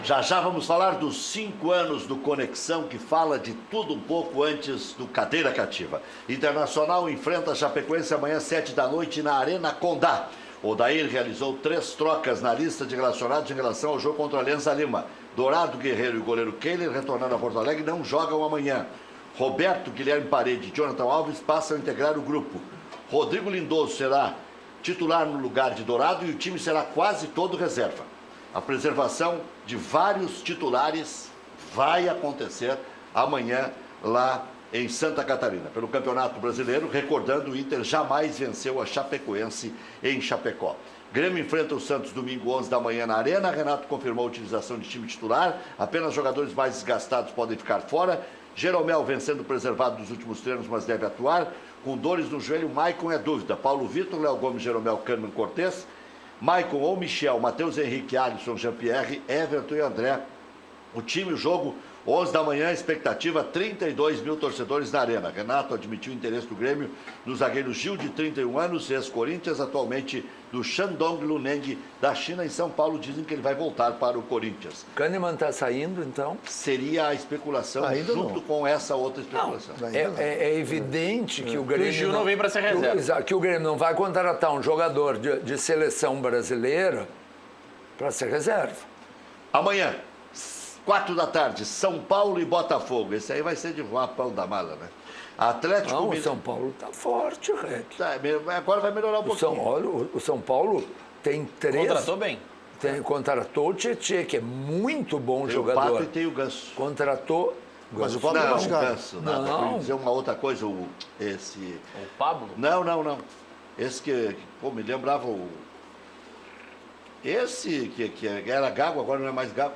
Já já vamos falar dos 5 anos do Conexão, que fala de tudo um pouco antes do Cadeira Cativa. Internacional enfrenta a Chapecoense amanhã, 7 da noite, na Arena Condá. Odair realizou 3 trocas na lista de relacionados em relação ao jogo contra a Alianza Lima. Dourado Guerreiro e o goleiro Kehler, retornando a Porto Alegre, não jogam amanhã. Roberto, Guilherme Parede e Jonathan Alves passam a integrar o grupo. Rodrigo Lindoso será titular no lugar de Dourado e o time será quase todo reserva. A preservação de vários titulares vai acontecer amanhã lá em Santa Catarina. Pelo Campeonato Brasileiro, recordando, o Inter jamais venceu a Chapecoense em Chapecó. Grêmio enfrenta o Santos domingo 11 da manhã na Arena. Renato confirmou a utilização de time titular. Apenas jogadores mais desgastados podem ficar fora. Jeromel vem sendo preservado dos últimos treinos, mas deve atuar. Com dores no joelho, Maicon é dúvida. Paulo Vitor, Léo Gomes, Jeromel, Kahneman, Cortez. Maicon ou Michel, Matheus Henrique, Alisson, Jean-Pierre, Everton e André. O time, o jogo, 11 da manhã, expectativa, 32 mil torcedores na Arena. Renato admitiu o interesse do Grêmio no zagueiro Gil, de 31 anos, ex-Corinthians, atualmente do Shandong Luneng, da China. Em São Paulo dizem que ele vai voltar para o Corinthians. Kahneman está saindo, então? Seria a especulação Ainda junto não. com essa outra especulação. É evidente que o Grêmio... O Gil não vem para ser reserva. Que o Grêmio não vai contratar um jogador de seleção brasileira para ser reserva. Amanhã, 4 da tarde, São Paulo e Botafogo. Esse aí vai ser de voar pão da mala, né? Atlético Não, o Mineiro. São Paulo está forte, Rec. Tá, agora vai melhorar um O São, pouquinho. olha, o São Paulo tem 3... Contratou bem. Contratou o Tietê, que é muito bom Tem o jogador. Pato e tem o Ganso. Contratou... Mas o Pato Não, é o machucado. Ganso, nada. Não. Eu ia dizer uma outra coisa, esse... O Pablo. Não. Esse que pô, me lembrava o... Esse que era Gago, agora não é mais Gago.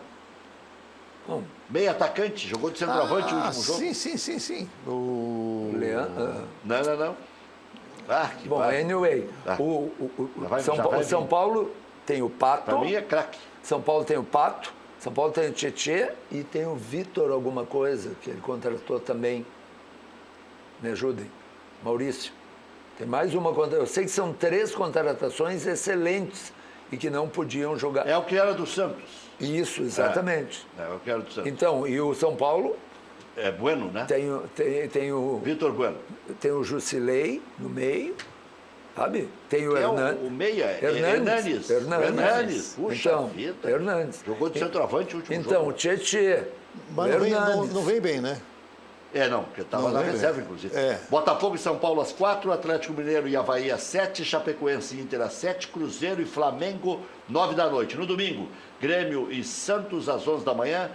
Bom, Meio atacante, jogou de centroavante o último jogo. Sim. O Leandro... Não. Ah, que Bom, barra. anyway, Tá. São, já vai São vir. Paulo tem o Pato, Pra mim é craque. São Paulo tem o Pato, São Paulo tem o Tietê e tem o Vitor alguma coisa, que ele contratou também. Me ajudem. Maurício. Tem mais uma contratação. Eu sei que são 3 contratações excelentes e que não podiam jogar. É o que era do Santos. Isso, exatamente. É o que era do Santos. Então, e o São Paulo É Bueno, né? tem o Vitor Bueno. Tem o Jusilei no meio, sabe? Tem o Que é Hernandes. o meia, Hernandes. Hernandes. Puxa Então, vida. Hernandes. Jogou de centroavante o último Então, o jogo. Tietê. Mas o Hernandes. não vem bem, né? Não, porque estava Não, na não reserva, vem. inclusive. É. Botafogo e São Paulo às 4, Atlético Mineiro e Avaí às 7, Chapecoense e Inter às 7, Cruzeiro e Flamengo 9 da noite. No domingo, Grêmio e Santos às 11 da manhã,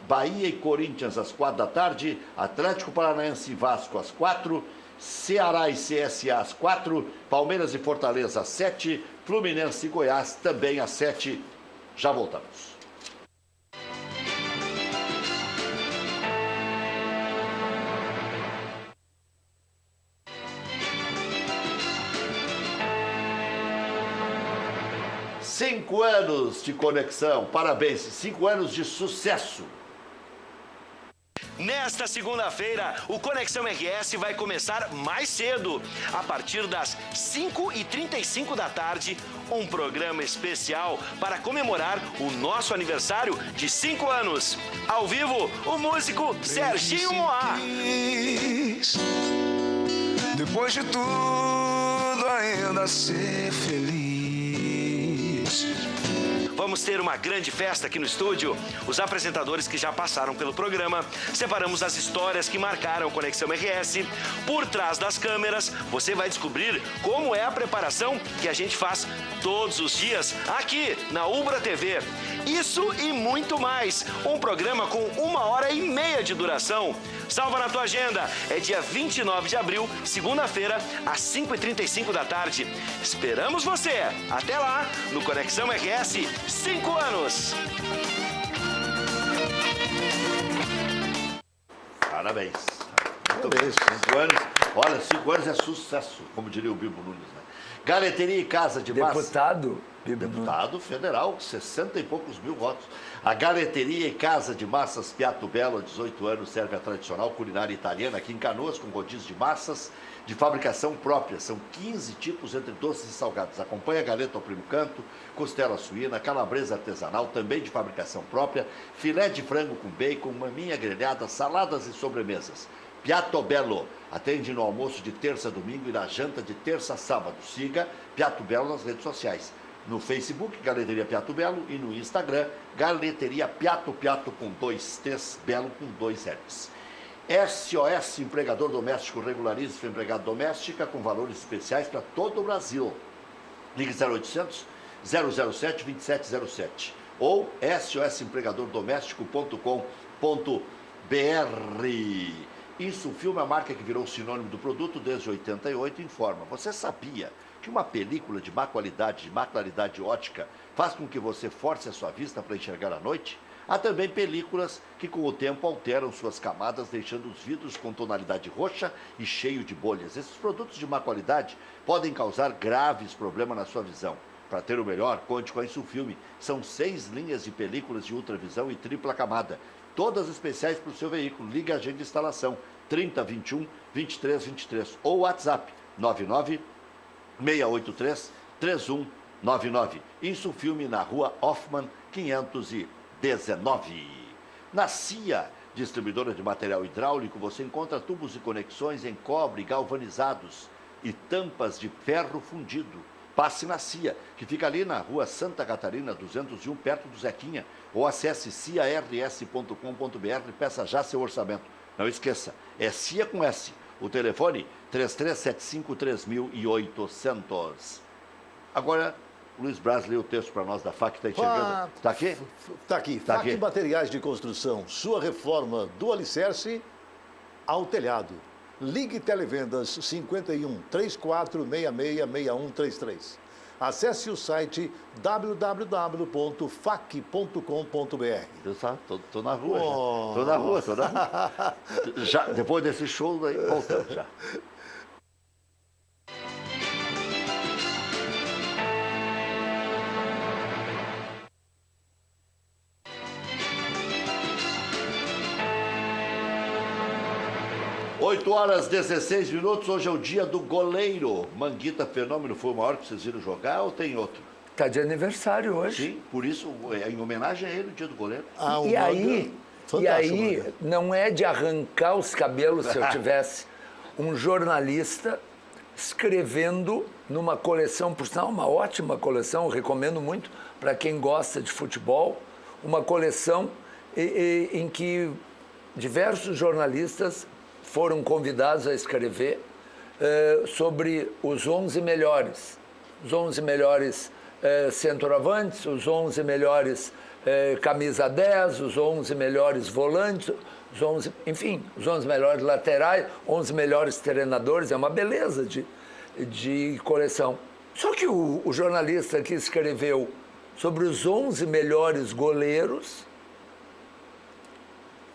Bahia e Corinthians às 4 da tarde, Atlético Paranaense e Vasco às 4, Ceará e CSA às 4, Palmeiras e Fortaleza às 7, Fluminense e Goiás também às 7. Já voltamos. Cinco anos de conexão, parabéns, 5 anos de sucesso. Nesta segunda-feira, o Conexão RS vai começar mais cedo. A partir das 5h35 da tarde, um programa especial para comemorar o nosso aniversário de 5 anos. Ao vivo, o músico Serginho Moá. Depois de tudo, ainda ser feliz. Vamos ter uma grande festa aqui no estúdio. Os apresentadores que já passaram pelo programa, separamos as histórias que marcaram o Conexão RS. Por trás das câmeras, você vai descobrir como é a preparação que a gente faz todos os dias aqui na Ubra TV. Isso e muito mais. Um programa com 1h30 de duração. Salva na tua agenda. É dia 29 de abril, segunda-feira, às 5h35 da tarde. Esperamos você. Até lá, no Conexão RS, 5 anos. Parabéns. Muito Parabéns. bem. 5 anos. Olha, 5 anos é sucesso, como diria o Bibo Nunes, né? Galeteria e Casa de Massa. Deputado. Bibo Nunes. Deputado federal, 60 e poucos mil votos. A Galeteria e Casa de Massas Piatto Bello, há 18 anos, serve a tradicional culinária italiana aqui em Canoas, com rodízio de massas de fabricação própria. São 15 tipos entre doces e salgados. Acompanha a galeta ao primo canto, costela suína, calabresa artesanal, também de fabricação própria, filé de frango com bacon, maminha grelhada, saladas e sobremesas. Piatto Bello atende no almoço de terça a domingo e na janta de terça a sábado. Siga Piatto Bello nas redes sociais. No Facebook, Galeteria Piatto Bello, e no Instagram, Galeteria Piatto, Piatto com 2 T's, Belo com 2 L's. SOS Empregador Doméstico, regularize sua empregada doméstica com valores especiais para todo o Brasil. Ligue 0800 007 2707 ou sosempregadordoméstico.com.br. Insufilme, a marca que virou sinônimo do produto desde 88, informa. Você sabia que uma película de má qualidade, de má claridade ótica, faz com que você force a sua vista para enxergar à noite? Há também películas que com o tempo alteram suas camadas, deixando os vidros com tonalidade roxa e cheio de bolhas. Esses produtos de má qualidade podem causar graves problemas na sua visão. Para ter o melhor, conte com a Insufilme. São 6 linhas de películas de ultravisão e tripla camada, todas especiais para o seu veículo. Ligue a agenda de instalação 3021 2323 ou WhatsApp 99 683 3199. Insufilme na Rua Hoffman 519. Na CIA, distribuidora de material hidráulico, você encontra tubos e conexões em cobre galvanizados e tampas de ferro fundido. Passe na CIA, que fica ali na Rua Santa Catarina 201, perto do Zequinha, ou acesse ciars.com.br e peça já seu orçamento. Não esqueça, é CIA com S. O telefone 3375-3800. Agora, Luiz Braz lê o texto para nós da FAC, está enxergando? Está aqui? Está aqui. Tá FAC aqui. Materiais de Construção. Sua reforma do alicerce ao telhado. Ligue Televendas 51 3466 6133. Acesse o site www.fac.com.br. Estou na rua já. Estou na rua. Já, depois desse show, aí, voltamos já. Oito horas 16 minutos, hoje é o dia do goleiro. Manguita Fenômeno foi o maior que vocês viram jogar ou tem outro? Está de aniversário hoje. Sim, por isso, é em homenagem a ele, o dia do goleiro. E aí, Fantástico, não é de arrancar os cabelos se eu tivesse um jornalista escrevendo numa coleção, por sinal, uma ótima coleção, recomendo muito para quem gosta de futebol, uma coleção em que diversos jornalistas foram convidados a escrever sobre os 11 melhores. Os 11 melhores centroavantes, os 11 melhores camisa 10, os 11 melhores volantes, os 11 melhores laterais, 11 melhores treinadores. É uma beleza de coleção. Só que o jornalista que escreveu sobre os 11 melhores goleiros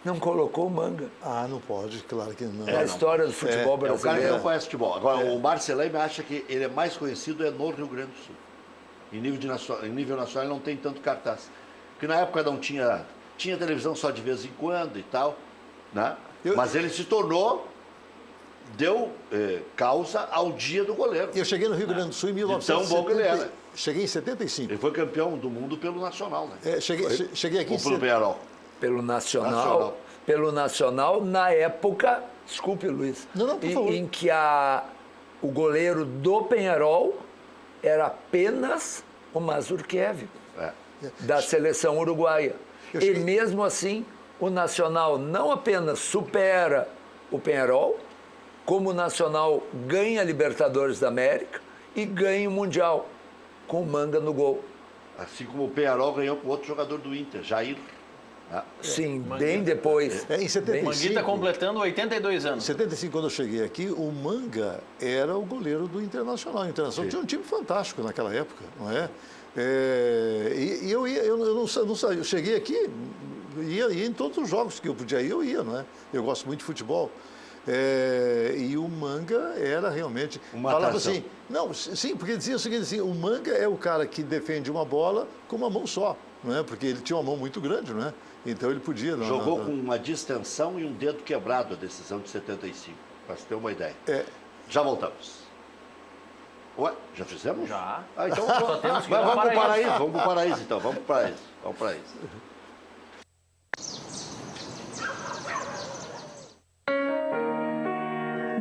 não colocou o Manga. Ah, não pode, claro que não. Na história do futebol É o cara que brasileiro. não conhece futebol. Agora, o Marcelém acha que ele é mais conhecido no Rio Grande do Sul. Em nível nacional ele não tem tanto cartaz. Porque na época não tinha televisão só de vez em quando e tal, né? Mas ele se tornou, deu causa ao dia do goleiro. Eu cheguei no Rio Grande do Sul em 1970. Tão bom que ele era. Cheguei em 75. Ele foi campeão do mundo pelo Nacional, né? Cheguei aqui Ou pelo Penharol. Pelo Nacional, na época, desculpe, Luiz, Não, por favor. em que o goleiro do Penharol era apenas o Mazurkiewicz, da seleção uruguaia. E mesmo assim, o Nacional não apenas supera o Penharol, como o Nacional ganha a Libertadores da América e ganha o Mundial, com o Manga no gol. Assim como o Penharol ganhou com outro jogador do Inter, Jair. Sim, bem depois. Em 75. Manguita completando 82 Em anos. 75, quando eu cheguei aqui, o Manga era o goleiro do Internacional. O Internacional tinha um time fantástico naquela época, não é? Eu cheguei aqui, ia em todos os jogos que eu podia ir, eu ia, não é? Eu gosto muito de futebol. E o Manga era realmente... Uma falava atração. assim, não, sim, porque dizia o seguinte, assim, o Manga é o cara que defende uma bola com uma mão só, não é? Porque ele tinha uma mão muito grande, não é? Então ele podia... Jogou com uma distensão e um dedo quebrado a decisão de 75, para você ter uma ideia. Já voltamos. Ué, já fizemos? Já. Então temos que ir vamos ao para o Paraíso. Paraíso, vamos para o Paraíso então, vamos para o Paraíso.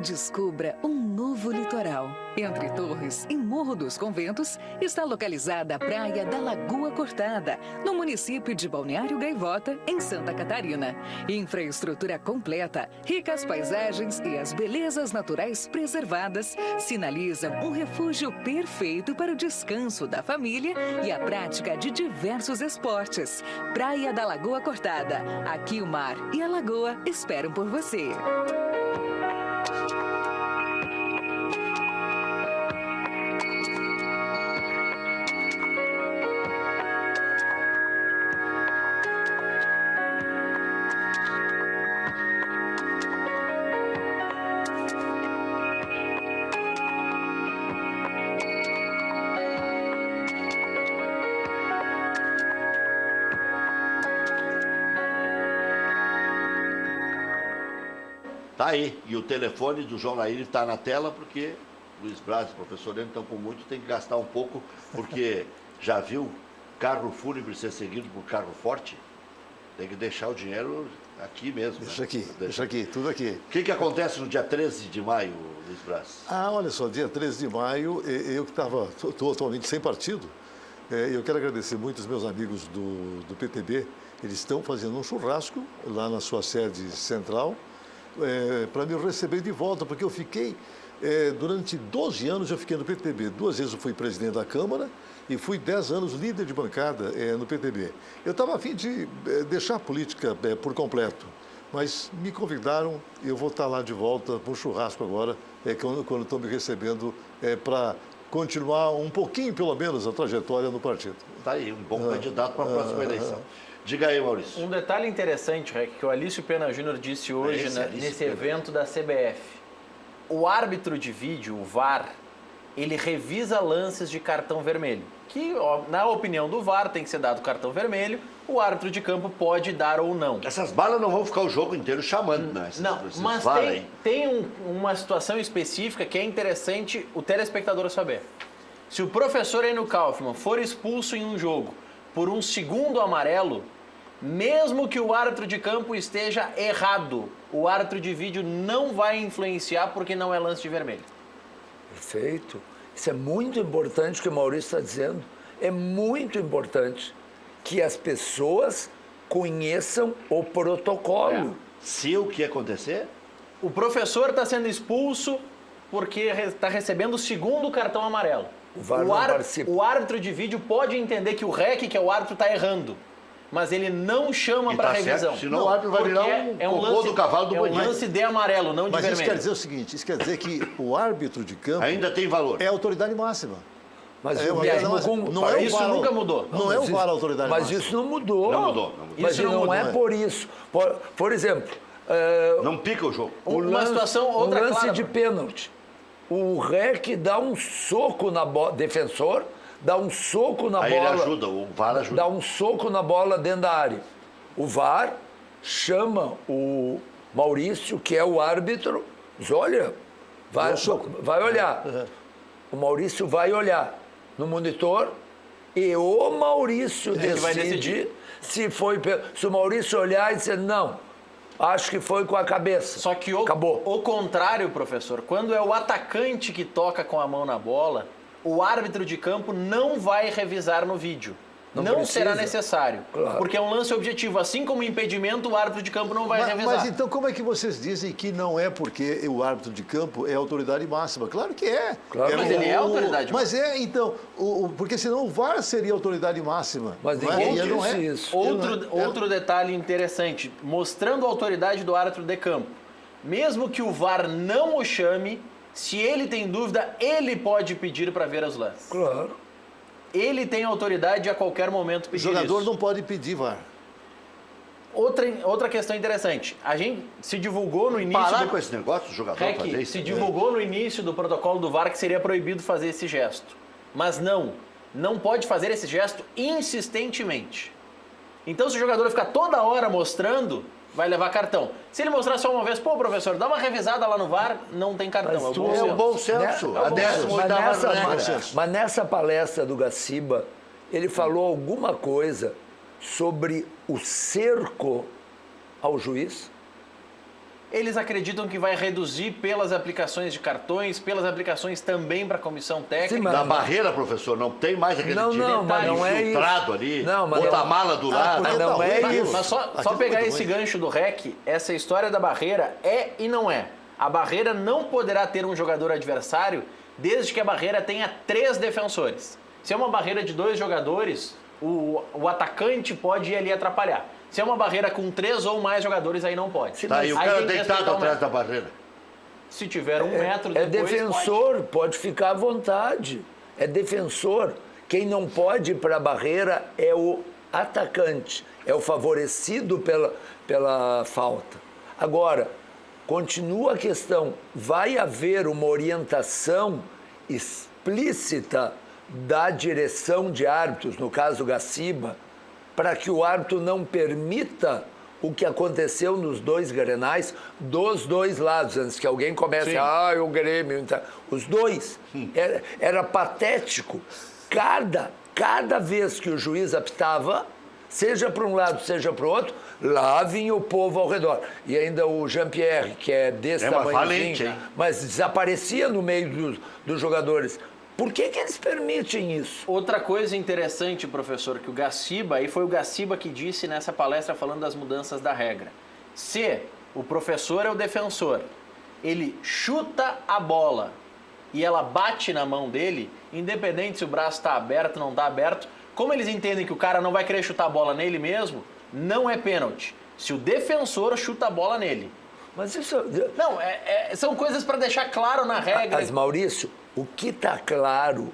Descubra um novo litoral. Entre Torres e Morro dos Conventos está localizada a Praia da Lagoa Cortada, no município de Balneário Gaivota, em Santa Catarina. Infraestrutura completa, ricas paisagens e as belezas naturais preservadas sinalizam um refúgio perfeito para o descanso da família e a prática de diversos esportes. Praia da Lagoa Cortada. Aqui o mar e a lagoa esperam por você. Tá aí, e o telefone do João Nair está na tela, porque Luiz Braz e o professor Lênin estão com muito, tem que gastar um pouco, porque já viu carro fúnebre ser seguido por carro forte? Tem que deixar o dinheiro aqui mesmo. Deixa aqui, tudo aqui. O que acontece no dia 13 de maio, Luiz Braz? Olha só, dia 13 de maio, eu que estou atualmente sem partido, eu quero agradecer muito os meus amigos do PTB, eles estão fazendo um churrasco lá na sua sede central, para me receber de volta, porque eu fiquei, durante 12 anos eu fiquei no PTB. 2 vezes eu fui presidente da Câmara e fui 10 anos líder de bancada no PTB. Eu estava a fim de deixar a política por completo, mas me convidaram e eu vou estar lá de volta para o churrasco agora, quando estão me recebendo, para continuar um pouquinho, pelo menos, a trajetória no partido. Tá aí, um bom candidato para a próxima eleição. Diga aí, Maurício. Um detalhe interessante, Rec, que o Alício Pena Júnior disse hoje nesse evento da CBF. O árbitro de vídeo, o VAR, ele revisa lances de cartão vermelho. Que, na opinião do VAR, tem que ser dado cartão vermelho, o árbitro de campo pode dar ou não. Essas balas não vão ficar o jogo inteiro chamando, né? Não, mas tem uma situação específica que é interessante o telespectador saber. Se o professor Enio Kaufmann for expulso em um jogo por um segundo amarelo, mesmo que o árbitro de campo esteja errado, o árbitro de vídeo não vai influenciar porque não é lance de vermelho. Perfeito. Isso é muito importante o que o Maurício está dizendo. É muito importante que as pessoas conheçam o protocolo. Se o que acontecer, O professor está sendo expulso porque está recebendo o segundo cartão amarelo. O VAR não participa. O árbitro de vídeo pode entender que o REC, que é o árbitro, está errando. Mas ele não chama e para tá revisão. certo, senão o árbitro vai virar um cocô do cavalo do banheiro. É um banheiro. lance de amarelo, não de Mas isso vermelho. quer dizer o seguinte, isso quer dizer que o árbitro de campo Ainda tem valor. é a autoridade máxima. Mas É, o mas mesmo não, com... não é o Isso VAR, nunca mudou. Não é o VAR a autoridade Mas máxima. isso não mudou. Não mudou, não mudou. Mas Isso não não mudou, é por isso. Por exemplo, Não pica o jogo. Uma situação, outra um lance clara, de Bruno. pênalti. O REC dá um soco na bola, defensor, dá um soco na Aí bola. ele ajuda, o VAR ajuda. Dá um soco na bola dentro da área. O VAR chama o Maurício, que é o árbitro, diz, olha, vai olhar. O Maurício vai olhar no monitor e o Maurício que vai decide se o Maurício olhar e dizer, não, acho que foi com a cabeça. Só que Acabou. o contrário, professor, quando é o atacante que toca com a mão na bola, o árbitro de campo não vai revisar no vídeo. Não Não precisa. será necessário. Claro. Porque é um lance objetivo. Assim como o impedimento, o árbitro de campo não vai revisar. Mas então como é que vocês dizem que não é porque o árbitro de campo é a autoridade máxima? Claro que é. Claro. Mas ele é a autoridade Mas é, então, porque senão o VAR seria a autoridade máxima. Mas não é? ninguém E não disse é. isso. Outro detalhe interessante, mostrando a autoridade do árbitro de campo. Mesmo que o VAR não o chame, se ele tem dúvida, ele pode pedir para ver os lances. Claro. Ele tem autoridade de a qualquer momento O pedir jogador isso. não pode pedir VAR. Outra questão interessante. A gente se divulgou no início... Parar do... com esse negócio, o jogador fazer REC, isso. se divulgou no início do protocolo do VAR que seria proibido fazer esse gesto. Mas não pode fazer esse gesto insistentemente. Então, se o jogador ficar toda hora mostrando, vai levar cartão. Se ele mostrar só uma vez, pô, professor, dá uma revisada lá no VAR, não tem cartão. Mas É o tu- bom É senso. o bom senso. Né? A 18ª regra. Mas nessa palestra do Gaciba, ele falou alguma coisa sobre o cerco ao juiz? Eles acreditam que vai reduzir pelas aplicações de cartões, pelas aplicações também para a comissão técnica. Sim, mas- Da barreira, professor, não tem mais aquele Não, time não, mas não é infiltrado isso. ali, Não, mas outra não- mala do lado. porque não tá é ruim, isso. Mas só Aquilo pegar muito esse ruim. gancho do REC, essa história da barreira é e não é. A barreira não poderá ter um jogador adversário desde que a barreira tenha 3 defensores. Se é uma barreira de 2 jogadores, o atacante pode ir ali atrapalhar. Se é uma barreira com 3 ou mais jogadores, aí não pode. Tá aí o Aí cara tem que deitado respeitar o atrás metro. da barreira. Se tiver 1 metro É depois, defensor, pode ficar à vontade. É defensor. Quem não pode ir para a barreira é o atacante, é o favorecido pela falta. Agora, continua a questão, vai haver uma orientação explícita da direção de árbitros, no caso Gaciba, para que o árbitro não permita o que aconteceu nos 2 Grenais, dos 2 lados, antes que alguém comece, o Grêmio, então, os 2. Era patético. Cada vez que o juiz apitava, seja para um lado, seja para o outro, lá vinha o povo ao redor. E ainda o Jean-Pierre, que é desse É, mas tamanhozinho, valente, hein? mas desaparecia no meio dos jogadores. Por que eles permitem isso? Outra coisa interessante, professor, que o Gaciba, aí foi o Gaciba que disse nessa palestra falando das mudanças da regra. Se o professor é o defensor, ele chuta a bola e ela bate na mão dele, independente se o braço está aberto ou não está aberto, como eles entendem que o cara não vai querer chutar a bola nele mesmo, não é pênalti. Se o defensor chuta a bola nele. Mas isso... Não, são coisas para deixar claro na regra. Mas, Maurício, o que está claro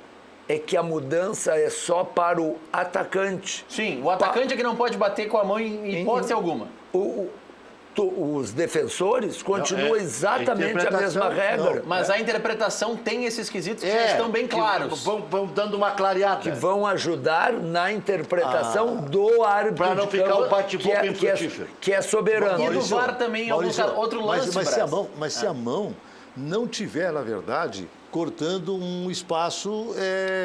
é que a mudança é só para o atacante. Sim, o atacante é que não pode bater com a mão em hipótese alguma. Os defensores continuam é exatamente a mesma interpretação. regra. Mas a interpretação tem esses quesitos que já estão bem que claros. Vão dando uma clareada. Que vão ajudar na interpretação do árbitro Pra não de ficar campo, o bate-boca que é infrutífero. Que é soberano. E do Maurício, VAR também, Maurício, outro lance, mas se a Brás. mão não tiver, na verdade, cortando um espaço.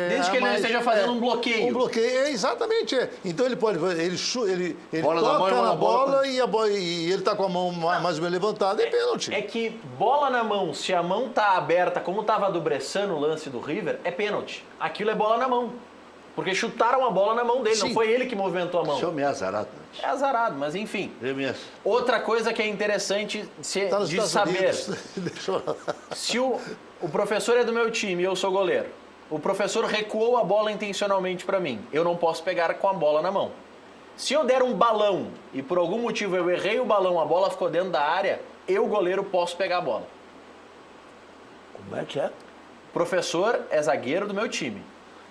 Desde que ele não esteja fazendo um bloqueio. Um bloqueio, exatamente. Então ele pode. Ele Bola na mão, toca bola na na bola, bola e ele está com a mão mais ou menos levantada, é pênalti. É que bola na mão, se a mão tá aberta, como tava a do Bressan no lance do River, é pênalti. Aquilo é bola na mão. Porque chutaram a bola na mão dele, Sim. não foi ele que movimentou a mão. Esse homem é azarado. É azarado, mas enfim. É mesmo. Outra coisa que é interessante Tá nos de Estados saber, Unidos. Deixa eu... se o professor é do meu time e eu sou goleiro, o professor recuou a bola intencionalmente para mim, eu não posso pegar com a bola na mão. Se eu der um balão e por algum motivo eu errei o balão, a bola ficou dentro da área, eu, goleiro, posso pegar a bola. Como é que é? O professor é zagueiro do meu time.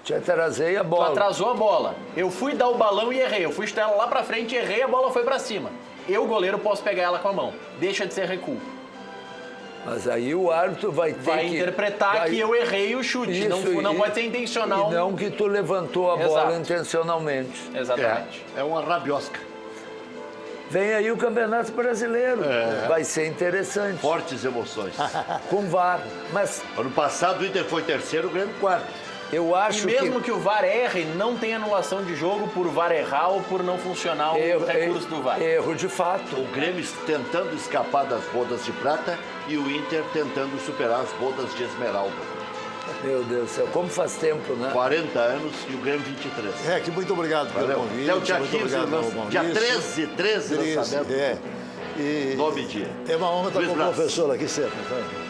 Te atrasei a Tu bola. atrasou a bola. Eu fui dar o balão e errei. Eu fui chutar ela lá pra frente, errei, a bola foi pra cima. Eu, goleiro, posso pegar ela com a mão. Deixa de ser recuo. Mas aí o árbitro vai ter Vai que... interpretar que eu errei o chute. Isso, não e- pode ser intencional. E não que tu levantou a Exato. bola intencionalmente. Exatamente. É uma rabiosca. Vem aí o Campeonato Brasileiro. Vai ser interessante. Fortes emoções. Com VAR. Mas Ano passado o Inter foi terceiro, o Grêmio quarto. eu E acho mesmo que o VAR erre, não tem anulação de jogo por VAR errar ou por não funcionar o recurso do VAR. Erro de fato. O Grêmio tentando escapar das bodas de prata e o Inter tentando superar as bodas de esmeralda. Meu Deus do céu, como faz tempo, né? 40 anos e o Grêmio 23. Que muito obrigado pelo Valeu. convite. Até o dia muito 15, obrigado, dia Maurício. 13 lançamento. E Nome dia. é uma honra estar Luiz com o Braz. professor aqui sempre. Tá?